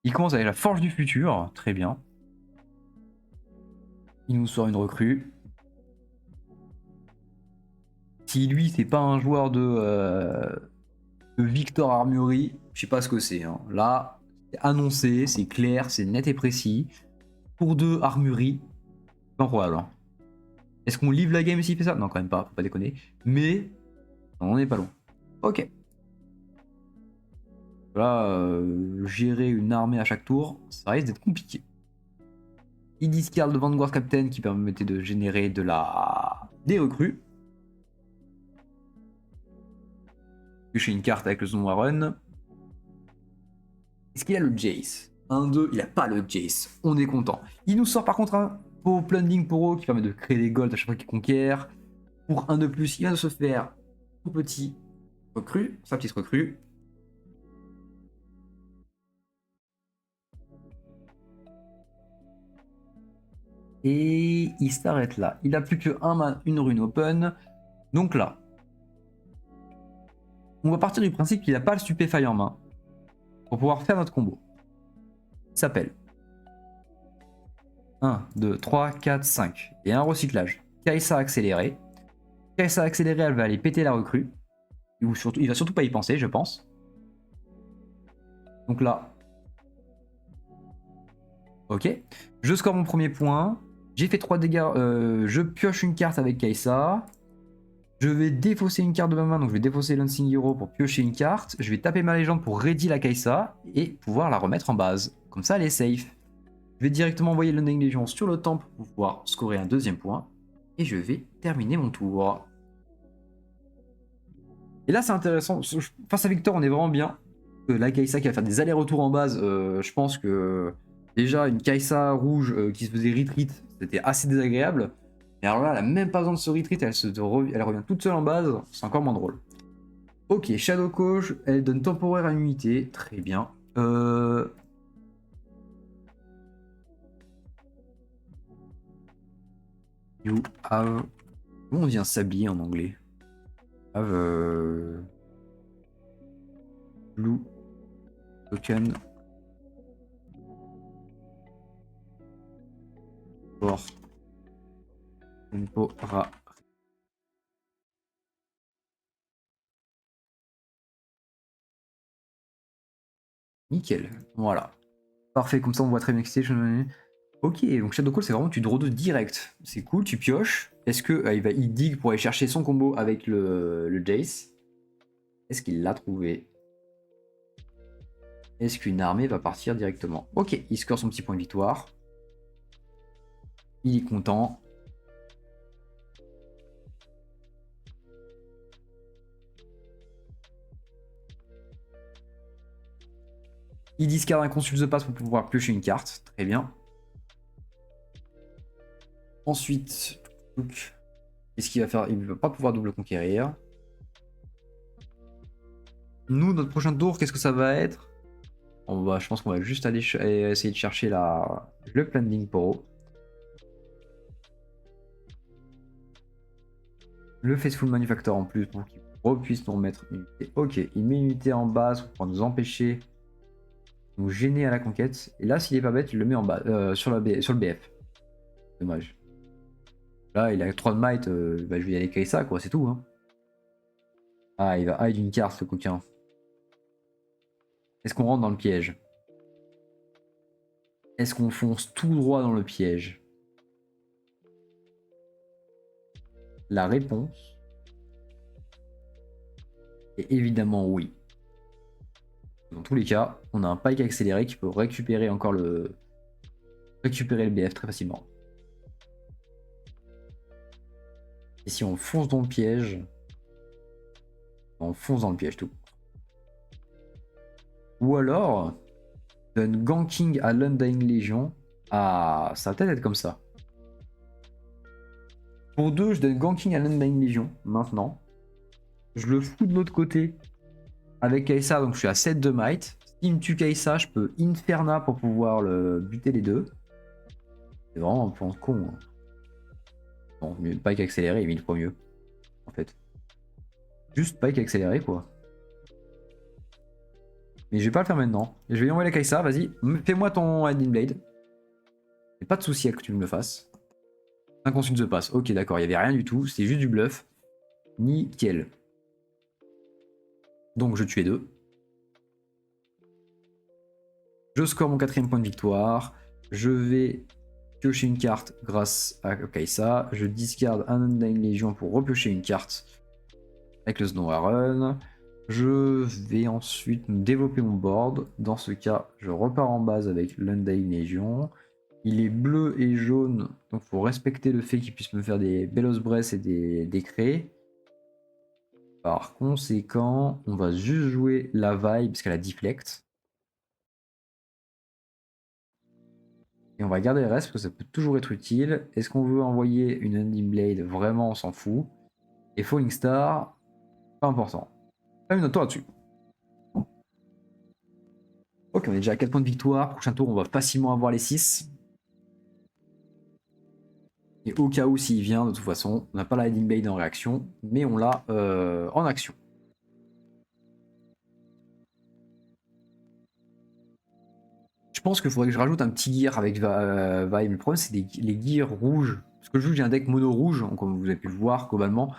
Il commence avec la forge du futur, très bien. Il nous sort une recrue. Si lui, c'est pas un joueur de Victor Armurerie, je sais pas ce que c'est. Hein. Là, c'est annoncé, c'est clair, c'est net et précis. Pour 2 Armurerie, c'est incroyable. Hein. Est-ce qu'on livre la game s'il fait ça? Non, quand même pas, faut pas déconner. Mais on n'est pas loin. Ok. Là, gérer une armée à chaque tour, ça risque d'être compliqué. Il discard le Vanguard Captain qui permettait de générer des recrues. Piocher une carte avec le Zone Warren. Est-ce qu'il a le Jace? 1-2, il a pas le Jace. On est content. Il nous sort par contre un beau Plunding Poro qui permet de créer des golds à chaque fois qu'il conquiert. Pour 1 de plus, il vient de se faire tout petit recrue, sa petite recrue. Et il s'arrête là. Il n'a plus que une rune open. Donc là, on va partir du principe qu'il n'a pas le stupéfy en main pour pouvoir faire notre combo. Il s'appelle 1, 2, 3, 4, 5. Et un recyclage. Kai'Sa accéléré. Kai'Sa accéléré, elle va aller péter la recrue. Ou surtout, il va surtout pas y penser, je pense. Donc là. Ok. Je score mon premier point. J'ai fait 3 dégâts. Je pioche une carte avec Kai'Sa. Je vais défausser une carte de ma main, donc je vais défausser l'Unseen Hero pour piocher une carte. Je vais taper ma légende pour ready la Kai'Sa et pouvoir la remettre en base. Comme ça, elle est safe. Je vais directement envoyer l'Undying Legion sur le temple pour pouvoir scorer un deuxième point. Et je vais terminer mon tour. Et là, c'est intéressant. Face à Victor, on est vraiment bien. La Kai'Sa qui va faire des allers-retours en base, je pense que déjà une Kai'Sa rouge qui se faisait retreat, c'était assez désagréable. Et alors là, elle a même pas besoin de se retreat, elle revient toute seule en base, c'est encore moins drôle. Ok, Shadow Coach, elle donne temporaire à une unité, très bien. You have... Comment on dit un sablier en anglais? Have... Blue token for temporary. Nickel, voilà. Parfait, comme ça on voit très bien que c'est. Ok, donc Shadow Call c'est vraiment tu draw 2 direct. C'est cool, tu pioches. Est-ce que il dig pour aller chercher son combo avec le Jace? Est-ce qu'il l'a trouvé? Est-ce qu'une armée va partir directement? Ok, il score son petit point de victoire. Il est content. Il discarde un Consult the Pass pour pouvoir piocher une carte. Très bien. Ensuite, qu'est-ce qu'il va faire? Il ne va pas pouvoir double conquérir. Nous, notre prochain tour, qu'est-ce que ça va être? Je pense qu'on va juste aller essayer de chercher le Planting Poro. Le Faithful Manufactor en plus pour qu'il puisse nous remettre une unité. Ok, il met une unité en base pour nous empêcher, nous gêner à la conquête. Et là, s'il est pas bête, il le met en bas, sur le BF. Dommage. Là, il a 3 de might, je vais y aller Kai'Sa, quoi, c'est tout. Hein. Ah, il va hide une carte, le coquin. Est-ce qu'on rentre dans le piège? Est-ce qu'on fonce tout droit dans le piège? La réponse est évidemment oui. Dans tous les cas, on a un pike accéléré qui peut récupérer encore le BF très facilement. Et si on fonce dans le piège, on fonce dans le piège tout. Ou alors, donne ganking à l'Undying Legion. Ah, ça va peut-être être comme ça. Pour 2, je donne ganking à l'Undying Legion maintenant. Je le fous de l'autre côté avec Kai'Sa, donc je suis à 7 de might. S'il me tue Kai'Sa, je peux Inferna pour pouvoir le buter les deux. C'est vraiment un point con. Hein. Bon, mieux pike accéléré est 1000 fois mieux, en fait. Juste pike accéléré, quoi. Mais je vais pas le faire maintenant. Je vais y envoyer la Kai'Sa, vas-y. Fais-moi ton Lightning Blade. J'ai pas de souci à que tu me le fasses. Un Consult the Pass. Ok, d'accord, il n'y avait rien du tout. C'était juste du bluff. Nickel. Donc je tue les deux. Je score mon 4ème point de victoire. Je vais piocher une carte grâce à Kai'Sa. Je discarde un Undying Legion pour repiocher une carte avec le Snow Run. Je vais ensuite développer mon board. Dans ce cas, je repars en base avec l'Undying Legion. Il est bleu et jaune, donc il faut respecter le fait qu'il puisse me faire des Bellows Breath et des craies. Par conséquent, on va juste jouer la vibe parce qu'elle a deflect. Et on va garder le reste parce que ça peut toujours être utile. Est-ce qu'on veut envoyer une Undying Blade? Vraiment, on s'en fout. Et Falling Star, pas important. Pas une note là-dessus. Ok, on est déjà à 4 points de victoire. Prochain tour, on va facilement avoir les 6. Et au cas où, s'il vient, de toute façon, on n'a pas la Hiding Blade en réaction, mais on l'a en action. Je pense qu'il faudrait que je rajoute un petit gear avec Vibe. Le problème, c'est les gears rouges. Parce que je joue, j'ai un deck mono rouge, comme vous avez pu le voir globalement.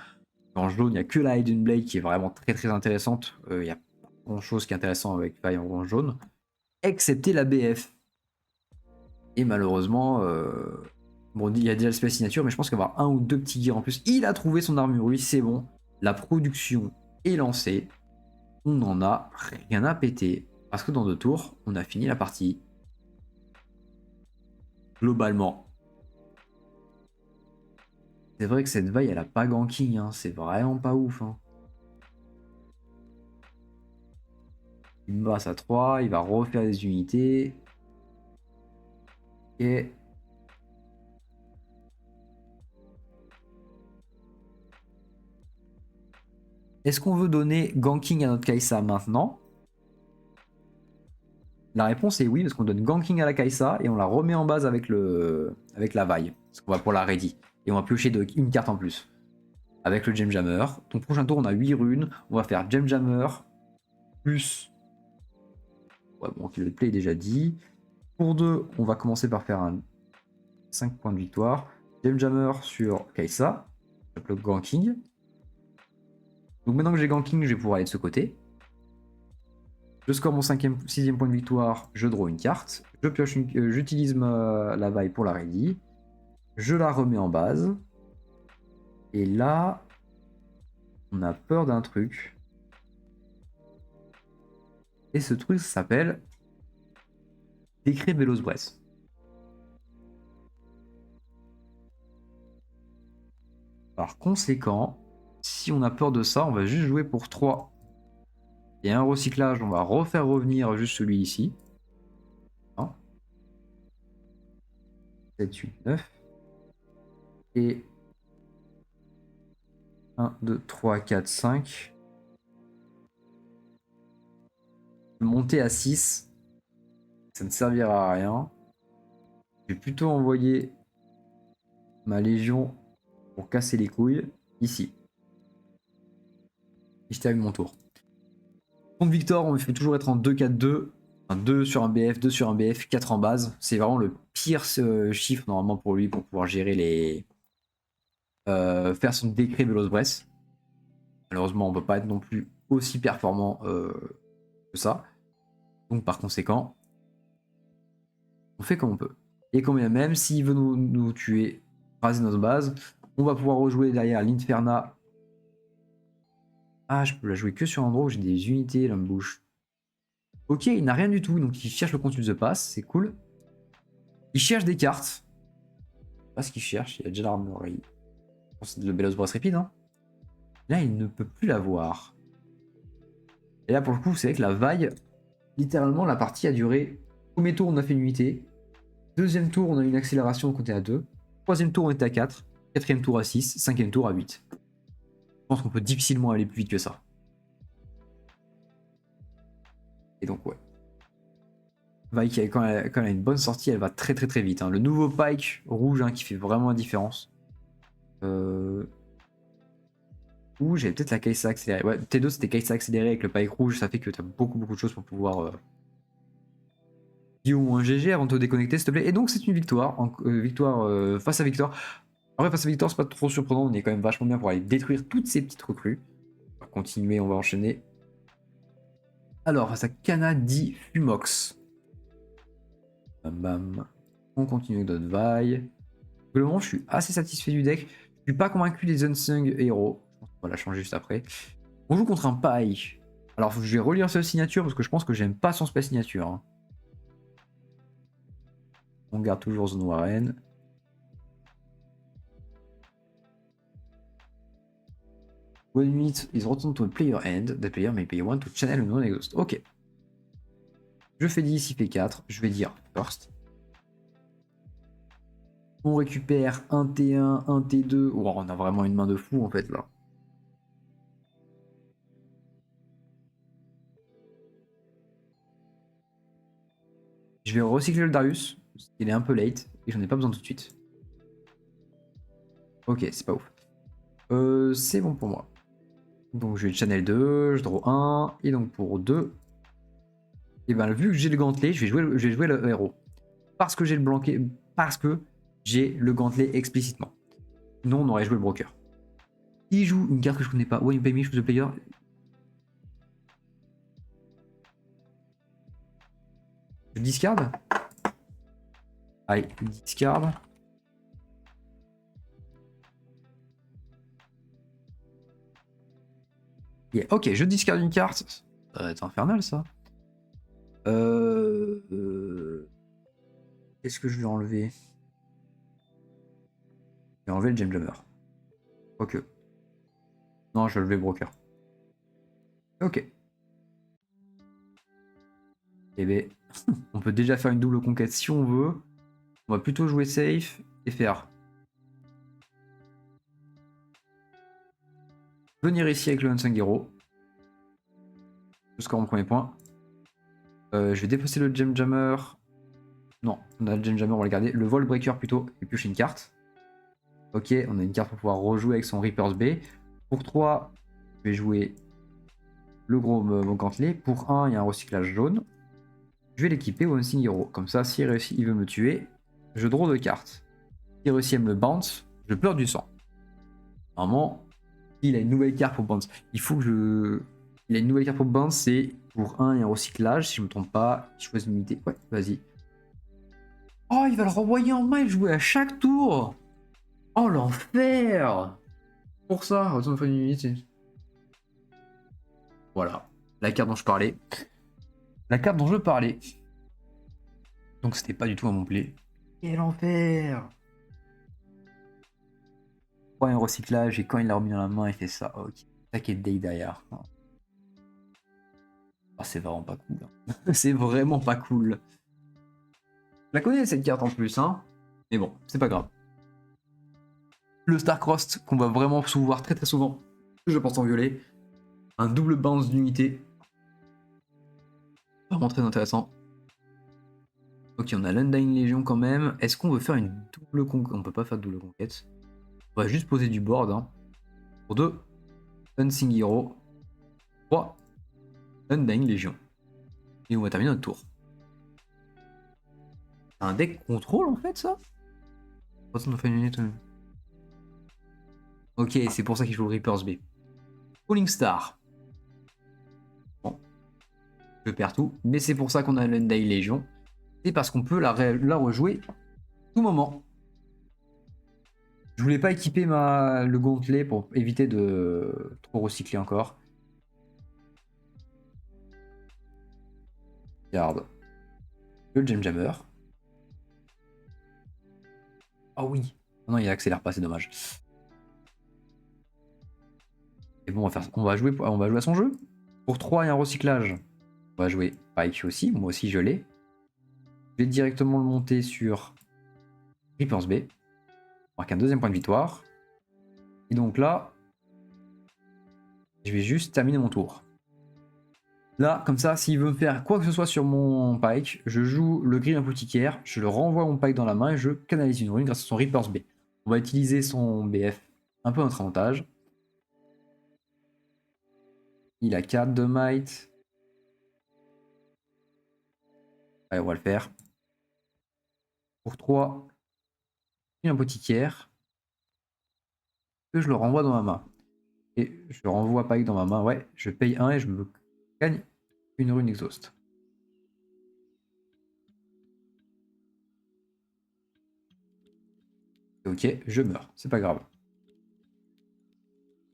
En jaune, il n'y a que la Hidden Blade qui est vraiment très très intéressante. Il n'y a pas grand chose qui est intéressant avec Vibe en jaune, excepté la BF. Et malheureusement, Bon, il y a déjà l'aspect signature, mais je pense qu'il va y avoir un ou deux petits gears en plus. Il a trouvé son armurerie, c'est bon. La production est lancée. On n'en a rien à péter. Parce que dans 2 tours, on a fini la partie. Globalement. C'est vrai que cette vaille, elle a pas ganking, hein. C'est vraiment pas ouf. Hein. Il me passe à 3, il va refaire des unités. Et est-ce qu'on veut donner ganking à notre Kai'Sa maintenant? La réponse est oui, parce qu'on donne ganking à la Kai'Sa et on la remet en base avec, avec la vaille. Parce qu'on va pour la ready. Et on va piocher une carte en plus. Avec le Gemjammer. Donc prochain tour, on a 8 runes. On va faire Gemjammer plus... Ouais, bon, le play est déjà dit. Pour 2, on va commencer par faire un 5 points de victoire. Gemjammer sur Kai'Sa. Le ganking. Donc maintenant que j'ai ganking, je vais pouvoir aller de ce côté. Je score mon 6e point de victoire, je draw une carte. Je pioche j'utilise la vaille pour la ready. Je la remets en base. Et là, on a peur d'un truc. Et ce truc s'appelle Décret Veloz Bresse. Par conséquent, si on a peur de ça, on va juste jouer pour 3. Et un recyclage, on va refaire revenir juste celui ici. 7, 8, 9. Et 1, 2, 3, 4, 5. Monter à 6. Ça ne servira à rien. Je vais plutôt envoyer ma légion pour casser les couilles ici. Et je termine mon tour. Contre Victor, on me fait toujours être en 2-4-2. 2 sur un BF, 2 sur un BF, 4 en base. C'est vraiment le pire chiffre normalement pour lui pour pouvoir gérer les. Faire son décret Veloz Bresse. Malheureusement, on ne peut pas être non plus aussi performant que ça. Donc par conséquent, on fait comme on peut. Et quand même, s'il veut nous tuer, raser notre base, on va pouvoir rejouer derrière l'Inferna. Ah, je peux la jouer que sur un endroit où j'ai des unités, l'homme bouche. Ok, il n'a rien du tout, donc il cherche le Consul the Pass, c'est cool. Il cherche des cartes. Je sais pas ce qu'il cherche, il a déjà l'armurerie. C'est le Belos Brosse Rapide, hein. Là, il ne peut plus l'avoir. Et là, pour le coup, c'est vrai que la vaille, littéralement, la partie a duré. Premier tour, on a fait une unité. Deuxième tour, on a une accélération, on comptait à 2. Troisième tour, on était à 4. Quatrième tour à 6. Cinquième tour à 8. Je pense qu'on peut difficilement aller plus vite que ça. Et donc, ouais. Vaille, quand elle a une bonne sortie, elle va très très très vite. Hein. Le nouveau Pike rouge qui fait vraiment la différence. Ouh, j'avais peut-être la Kai'Sa accélérée. Ouais, T2 c'était Kai'Sa accélérée avec le Pike rouge, ça fait que tu as beaucoup de choses pour pouvoir. Guillaume ou un GG avant de te déconnecter, s'il te plaît. Et donc, c'est une victoire. Victoire face à Victor. En vrai, face à Victor, c'est pas trop surprenant. On est quand même vachement bien pour aller détruire toutes ces petites recrues. On va continuer, on va enchaîner. Alors, face à Kanadi Fumox. Bam bam. On continue avec d'autres vailles. Globalement, je suis assez satisfait du deck. Je suis pas convaincu des Unsung Hero. Je pense qu'on va la changer juste après. On joue contre un Pai. Alors, je vais relire sa signature parce que je pense que j'aime pas son spell signature. Hein. On garde toujours Zone Warren. When minute is returned to a player end, the player may pay 1 to channel a non-exhaust. Ok. Je fais 10, il fait 4. Je vais dire first. On récupère un T1, un T2. Wow, on a vraiment une main de fou en fait là. Je vais recycler le Darius. Il est un peu late et j'en ai pas besoin tout de suite. Ok, c'est pas ouf. C'est bon pour moi. Donc je vais channel 2, je draw 1. Et donc pour 2, et ben vu que j'ai le gantelet, je vais jouer le héros. Parce que j'ai le blanquet. Parce que j'ai le gantelet explicitement. Sinon on aurait joué le broker. Il joue une carte que je connais pas. When you pay me, choose the player. Je discard. Allez, discard. Yeah. Ok, je discard une carte. Ça va être infernal ça. Qu'est-ce que je vais enlever? Je vais enlever le Gem Jammer. Ok. Non, je vais lever Broker. Ok. Eh ben, on peut déjà faire une double conquête si on veut. On va plutôt jouer safe et faire venir ici avec le Unsung Hero. Je score mon premier point. Je vais déposer le Gem Jammer. Non, on a le Gem Jammer, on va le garder. Le Vol Breaker plutôt, et piocher une carte. Ok, on a une carte pour pouvoir rejouer avec son Reaper's Bay. Pour 3, je vais jouer le gros gantelet. Pour 1, il y a un recyclage jaune. Je vais l'équiper au Unsung Hero. Comme ça, s'il réussit, il veut me tuer. Je draw 2 cartes. S'il réussit à me bounce, je pleure du sang. Normalement, il a une nouvelle carte pour bounce. Il faut que je. Il a une nouvelle carte pour bounce, c'est pour 1 et un recyclage. Si je me trompe pas, je choisis une unité. Ouais, vas-y. Oh, il va le renvoyer en main et le jouer à chaque tour. Oh, l'enfer. Pour ça, retourne faire une unité. Voilà, la carte dont je parlais. La carte dont je parlais. Donc c'était pas du tout à mon play. Quel enfer. Quand un recyclage et quand il l'a remis dans la main, il fait ça. Ok. Taquet de deck derrière. Ah, c'est vraiment pas cool. C'est vraiment pas cool. Je la connais cette carte en plus, hein. Mais bon, c'est pas grave. Le Starcrossed, qu'on va vraiment voir très très souvent, je pense en violet. Un double bounce d'unité. Vraiment très intéressant. Ok, on a l'Undying Legion quand même. Est-ce qu'on veut faire une double conquête? On peut pas faire de double conquête. On va juste poser du board. Hein. Pour 2, Unsung Hero. 3, Undying Legion. Et on va terminer notre tour. C'est un deck contrôle en fait ça? Ok, c'est pour ça qu'il joue Reaper's Bay. Falling Star. Bon, je perds tout, mais c'est pour ça qu'on a l'Undying Legion. C'est parce qu'on peut la rejouer tout moment. Je voulais pas équiper le gantelet pour éviter de trop recycler encore. Regarde. Le Gem Jammer. Ah oui. Non, il accélère pas, c'est dommage. Et bon, on va jouer à son jeu. Pour 3 et un recyclage, on va jouer Pike aussi. Moi aussi, je l'ai. Je vais directement le monter sur Reaper's Bay. On marque un deuxième point de victoire. Et donc là, je vais juste terminer mon tour. Là, comme ça, s'il veut me faire quoi que ce soit sur mon Pike, je joue le Gris Apothicaire, je le renvoie mon Pike dans la main et je canalise une rune grâce à son Reaper's Bay. On va utiliser son BF un peu à notre avantage. Il a 4 de might. Allez, on va le faire. Pour 3, une apothicaire. Que je le renvoie dans ma main. Et je renvoie Pike dans ma main. Ouais, je paye 1 et je me gagne une rune exhaust. Ok, je meurs. C'est pas grave.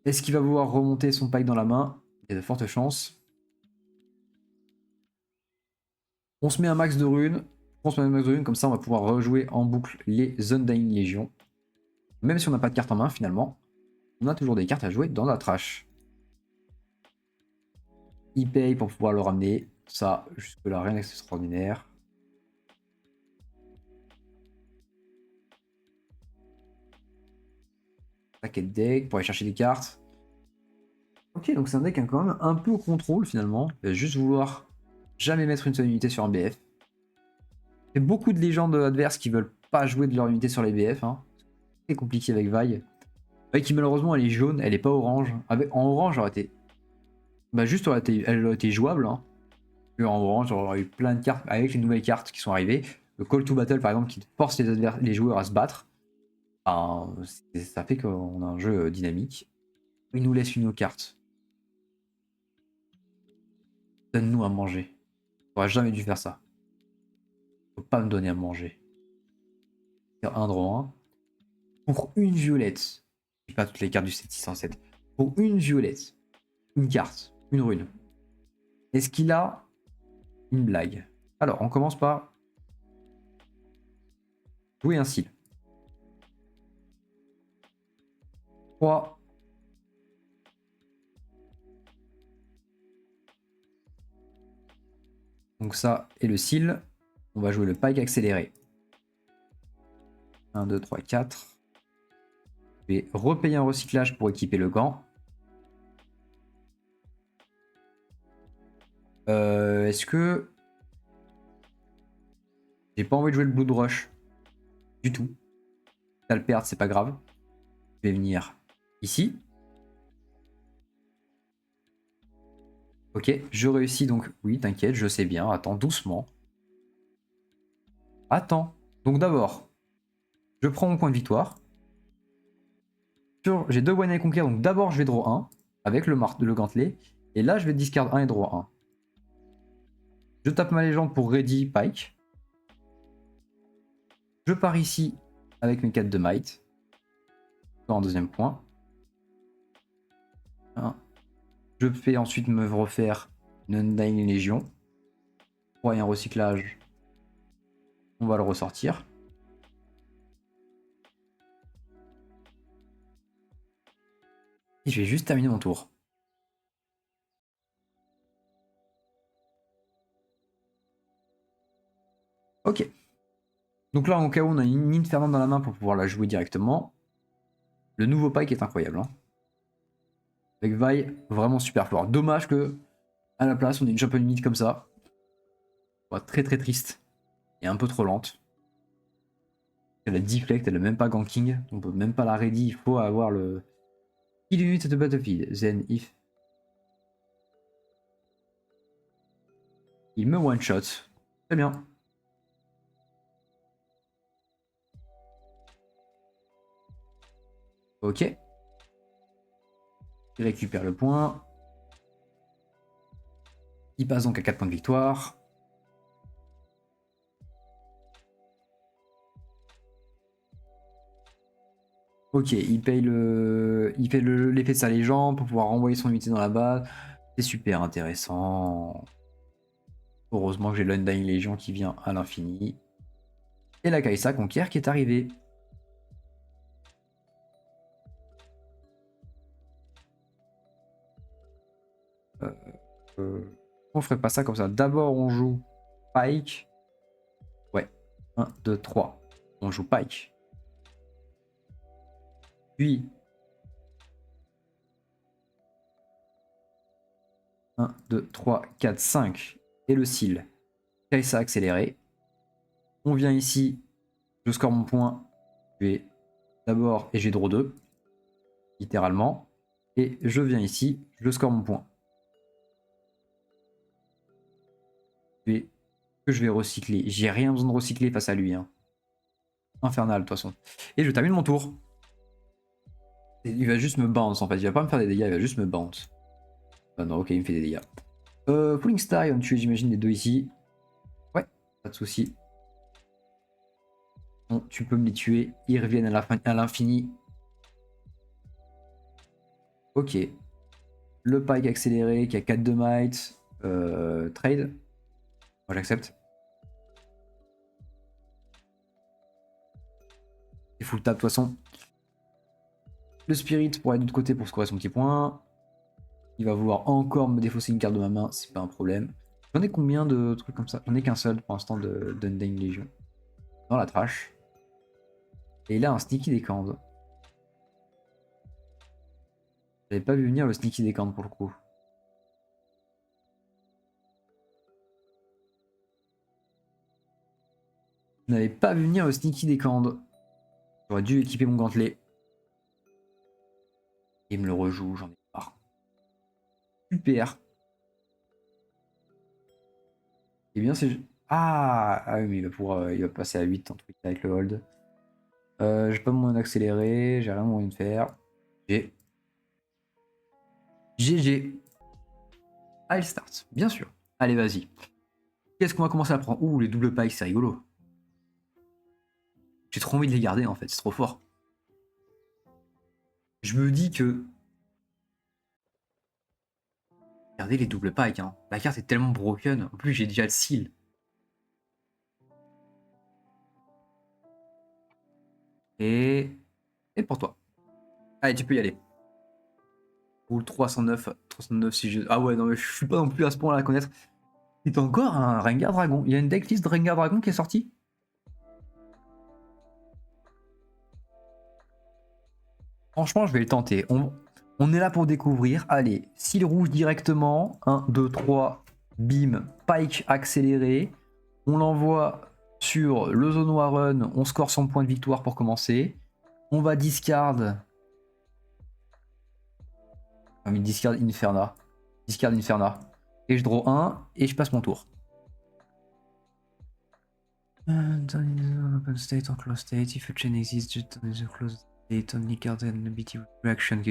Est-ce qu'il va vouloir remonter son Pike dans la main? Il y a de fortes chances. On se met un max de runes. On se met un max de runes, comme ça on va pouvoir rejouer en boucle les Undying Legion. Même si on n'a pas de carte en main finalement, on a toujours des cartes à jouer dans la trash. Il paye pour pouvoir le ramener. Ça, jusque là, rien d'extraordinaire. Paquet de deck pour aller chercher des cartes. Ok, donc c'est un deck quand même un peu au contrôle finalement. Il va juste vouloir jamais mettre une seule unité sur un BF. Il y a beaucoup de légendes adverses qui veulent pas jouer de leur unité sur les BF. Hein. C'est compliqué avec Vi. Vi qui malheureusement elle est jaune, elle est pas orange. En orange, elle aurait été. Bah juste elle aurait été jouable. Hein. En orange, on aurait eu plein de cartes avec les nouvelles cartes qui sont arrivées. Le Call to Battle par exemple qui force les joueurs à se battre. Enfin, ça fait qu'on a un jeu dynamique. Il nous laisse une carte. Donne-nous à manger. J'aurais jamais dû faire ça. Faut pas me donner à manger. Un draw 1. Pour une violette. Je pas toutes les cartes du set 607. Pour une violette. une carte, une rune. Est-ce qu'il a une blague? Alors, on commence par jouer un cil. 3. Donc ça et le cil. On va jouer le pike accéléré. 1, 2, 3, 4. Je vais repayer un recyclage pour équiper le gant. Est-ce que... J'ai pas envie de jouer le Blood Rush. Du tout. Ça le perdre, c'est pas grave. Je vais venir ici. Ok, je réussis donc. Oui, t'inquiète, je sais bien. Attends, doucement. Attends. Donc d'abord, je prends mon point de victoire. J'ai 2 One à conquérir, donc d'abord je vais draw 1 avec le gantelet. Et là, je vais discard 1 et draw 1. Je tape ma légende pour ready pike. Je pars ici avec mes 4 de might. En deuxième point. Je fais ensuite me refaire une Undying Légion. 3 et un recyclage. On va le ressortir. Et je vais juste terminer mon tour. Ok. Donc là, en cas où on a une Infernal dans la main pour pouvoir la jouer directement. Le nouveau pike est incroyable. Hein. Avec Vi, vraiment super fort. Dommage que, à la place, on ait une champion limite comme ça. Très très triste. Et un peu trop lente. Elle a deflect, elle a même pas ganking. On peut même pas la ready. Il faut avoir le kill unit at the battlefield. Then if il me one shot. Très bien. Ok. Il récupère le point. Il passe donc à 4 points de victoire. Ok, il paye l'effet de sa légende pour pouvoir renvoyer son unité dans la base. C'est super intéressant. Heureusement que j'ai l'Undying Légion qui vient à l'infini. Et la Kai'Sa Conquer qui est arrivée. On ferait pas ça comme ça. D'abord on joue Pike. Ouais. 1, 2, 3. On joue Pike. Puis 1, 2, 3, 4, 5. Et le seal. Kai'Sa accéléré. On vient ici. Je score mon point. Je vais d'abord et j'ai draw 2. Littéralement. Et je viens ici. Je score mon point. Que je vais recycler. J'ai rien besoin de recycler face à lui. Hein. Infernal de toute façon. Et je termine mon tour. Il va juste me bounce en fait. Il va pas me faire des dégâts, il va juste me bounce. Ah non, ok, il me fait des dégâts. Pulling Star, on tue, j'imagine, les deux ici. Ouais, pas de souci. Bon, tu peux me les tuer. Ils reviennent à l'infini. Ok. Le Pike accéléré qui a 4 de might. Trade. Moi j'accepte. Et full tap de toute façon. Le Spirit pour aller de l'autre côté pour scorer son petit point. Il va vouloir encore me défausser une carte de ma main, c'est pas un problème. J'en ai combien de trucs comme ça? J'en ai qu'un seul pour l'instant d'Undying Legion. Dans la trash. Et il a un Sneaky Decand. J'avais pas vu venir le Sneaky Decand pour le coup. Je n'avais pas vu venir le Sneaky Decand. J'aurais dû équiper mon gantelet. Il me le rejoue, j'en ai marre. Super. Et bien c'est... Ah oui, mais il va passer à 8 en truc avec le hold. J'ai pas moyen d'accélérer, j'ai rien moyen de faire. J'ai... GG. I'll start, bien sûr. Allez, vas-y. Qu'est-ce qu'on va commencer à prendre? Ouh, les doubles pikes, c'est rigolo. J'ai trop envie de les garder en fait, c'est trop fort. Je me dis que Regardez les doubles pikes, hein. La carte est tellement broken. En plus, j'ai déjà le seal. Et pour toi. Allez, tu peux y aller. Roule 309. 309 si je... Ah ouais, non, mais je suis pas non plus à ce point-là à connaître. C'est encore un Rengar Dragon. Il y a une decklist de Rengar Dragon qui est sortie. Franchement, je vais le tenter. On est là pour découvrir. Allez, cils rouge directement. 1, 2, 3. Bim. Pike accéléré. On l'envoie sur le Zonoa Run. On score son point de victoire pour commencer. On va discard. Ah, mais discard Inferna. Discard Inferna. Et je draw 1 et je passe mon tour. Open state or close state. If a chain exists, just on the close state, only card and ability reaction.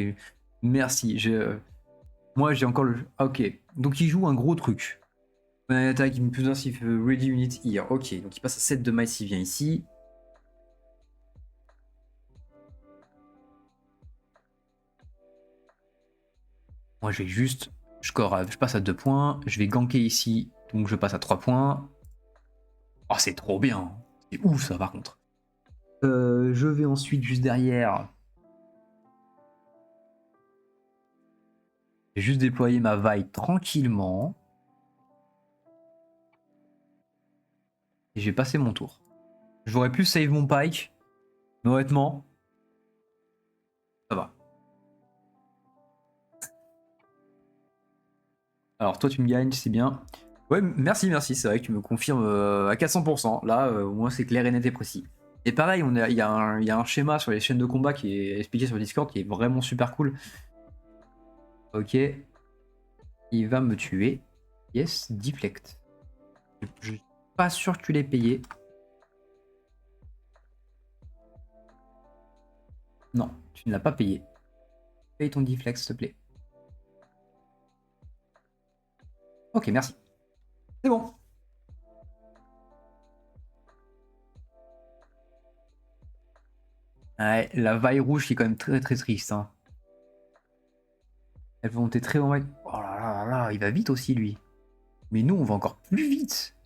Merci. Moi, j'ai encore le. Ah, ok. Donc, il joue un gros truc. On a une attaque, il me plus un s'il fait ready unit here. Ok. Donc, il passe à 7 de might s'il vient ici. Moi, je vais juste. Je passe à 2 points. Je vais ganker ici. Donc, je passe à 3 points. Oh, c'est trop bien. C'est ouf, ça, par contre. Je vais ensuite, juste derrière. Je vais juste déployer ma vaille tranquillement. Et je vais passer mon tour. J'aurais pu save mon pike. Mais honnêtement, ça va. Alors toi tu me gagnes, c'est bien. Ouais, merci, c'est vrai que tu me confirmes à 400%. Là, au moins c'est clair et net et précis. Et pareil, il y a un schéma sur les chaînes de combat qui est expliqué sur Discord qui est vraiment super cool. Ok. Il va me tuer. Yes, deflect. Je suis pas sûr que tu l'aies payé. Non, tu ne l'as pas payé. Paye ton deflect, s'il te plaît. Ok, merci. C'est bon. Ouais, la vaille rouge qui est quand même très très triste. Hein. Elle va monter très loin. Oh là là là là, il va vite aussi lui. Mais nous, on va encore plus vite.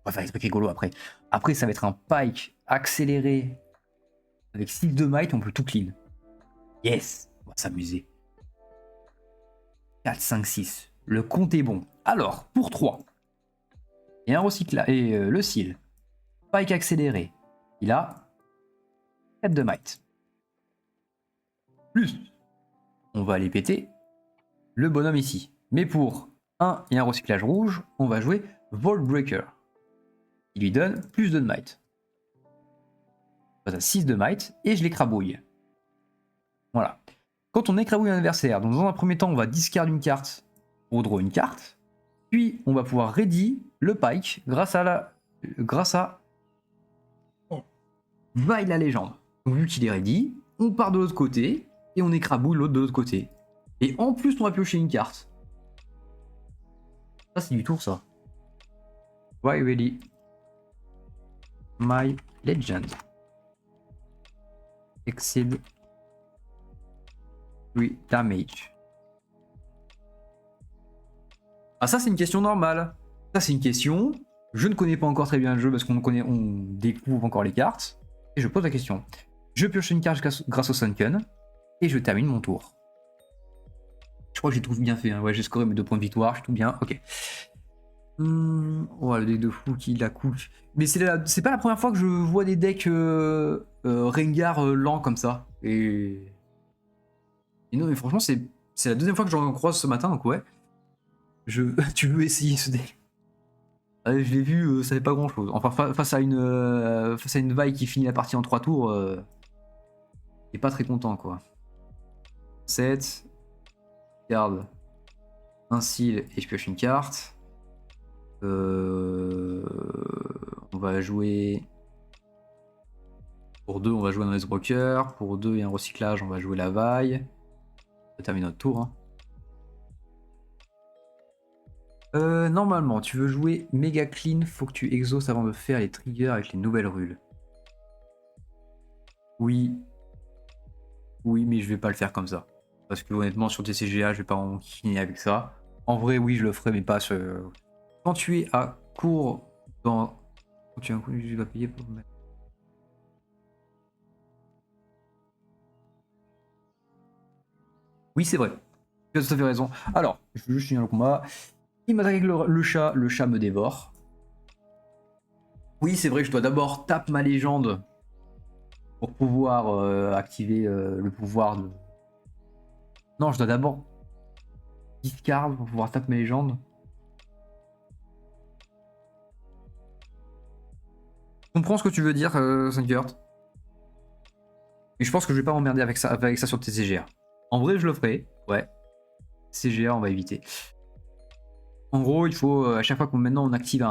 On va faire des trucs rigolos après. Après, ça va être un pike accéléré avec 6 de might, on peut tout clean. Yes, on va s'amuser. 4, 5, 6. Le compte est bon. Alors, pour 3. Et un recyclage. Et le seal. Pike accéléré. Il a 4 de might. Plus, on va aller péter le bonhomme ici. Mais pour 1 et un recyclage rouge, on va jouer Vault Breaker. Il lui donne plus de might. On passe à 6 de might et je l'écrabouille. Voilà. Quand on écrabouille un adversaire, donc dans un premier temps, on va discard une carte pour draw une carte. Puis on va pouvoir ready le pike grâce à Vaille la légende. Donc vu qu'il est ready, on part de l'autre côté et on écrabouille l'autre de l'autre côté. Et en plus, on va piocher une carte. Ça, c'est du tour, ça. Why ready my legend exceed 3 damage. Ah, ça, c'est une question normale. Ça, c'est une question. Je ne connais pas encore très bien le jeu parce on découvre encore les cartes. Et je pose la question. Je pioche une carte grâce au Sunken. Et je termine mon tour. Je crois que j'ai tout bien fait. Hein. Ouais, j'ai scoré mes 2 points de victoire. J'ai tout bien. Ok. Oh, le deck de fou qui la cook. Mais c'est pas la première fois que je vois des decks Rengar lents comme ça. Et non, mais franchement, c'est la deuxième fois que j'en croise ce matin. Donc ouais. Tu veux essayer ce deck? Je l'ai vu, ça fait pas grand chose. Enfin, face à une vaille qui finit la partie en 3 tours, il est pas très content quoi. 7, garde un seal et je pioche une carte. On va jouer. Pour 2, on va jouer un Ice Broker. Pour 2 et un recyclage, on va jouer la vaille. On termine notre tour. Hein. Normalement, tu veux jouer méga clean, faut que tu exhaustes avant de faire les triggers avec les nouvelles rules. Oui. Oui, mais je vais pas le faire comme ça. Parce que honnêtement, sur TCGA, je vais pas en enquiner avec ça. En vrai, oui, je le ferai, mais pas ce... Quand tu es à court dans... Quand tu as un coup, tu vas payer pour le mettre. Oui, c'est vrai. Tu as tout à fait raison. Alors, je veux juste finir le combat. Il m'attaque avec le chat me dévore. Oui, c'est vrai, je dois d'abord taper ma légende pour pouvoir activer le pouvoir de... Non, je dois d'abord discard pour pouvoir taper mes légendes. Je comprends ce que tu veux dire, 5 heures. Mais je pense que je vais pas m'emmerder avec ça sur TCGR. En vrai, je le ferai, ouais. CGR, on va éviter. En gros, il faut, à chaque fois qu'on maintenant on active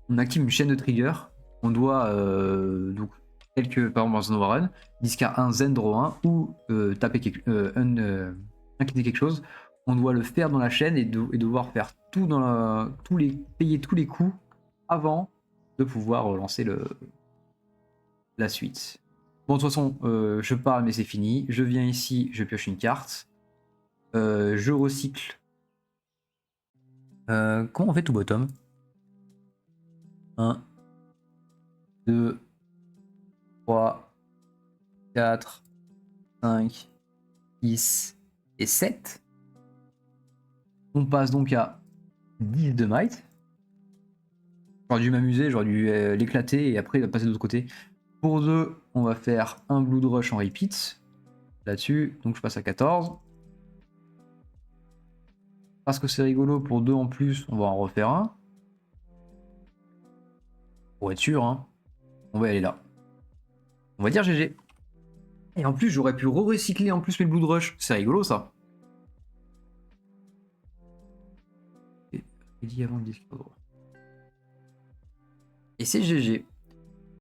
une chaîne de trigger, on doit, donc, tel que par exemple dans Zone Warren, discard 1, Zen, draw 1, ou taper inquiéter quelque chose, on doit le faire dans la chaîne et devoir faire tout dans payer tous les coups avant de pouvoir lancer la suite. Bon, de toute façon, je parle, mais c'est fini. Je viens ici, je pioche une carte. Je recycle. Comment on fait tout bottom? 1, 2, 3, 4, 5, 6 et 7. On passe donc à 10 de might. J'aurais dû m'amuser, j'aurais dû l'éclater et après passer de l'autre côté. Pour 2, on va faire un Blood Rush en repeat. Là-dessus, donc je passe à 14. Parce que c'est rigolo, pour 2 en plus, on va en refaire un. Pour être sûr, hein. On va aller là. On va dire GG. Et en plus, j'aurais pu recycler en plus mes Blood Rush. C'est rigolo ça. Et dit avant le disque. Et c'est GG.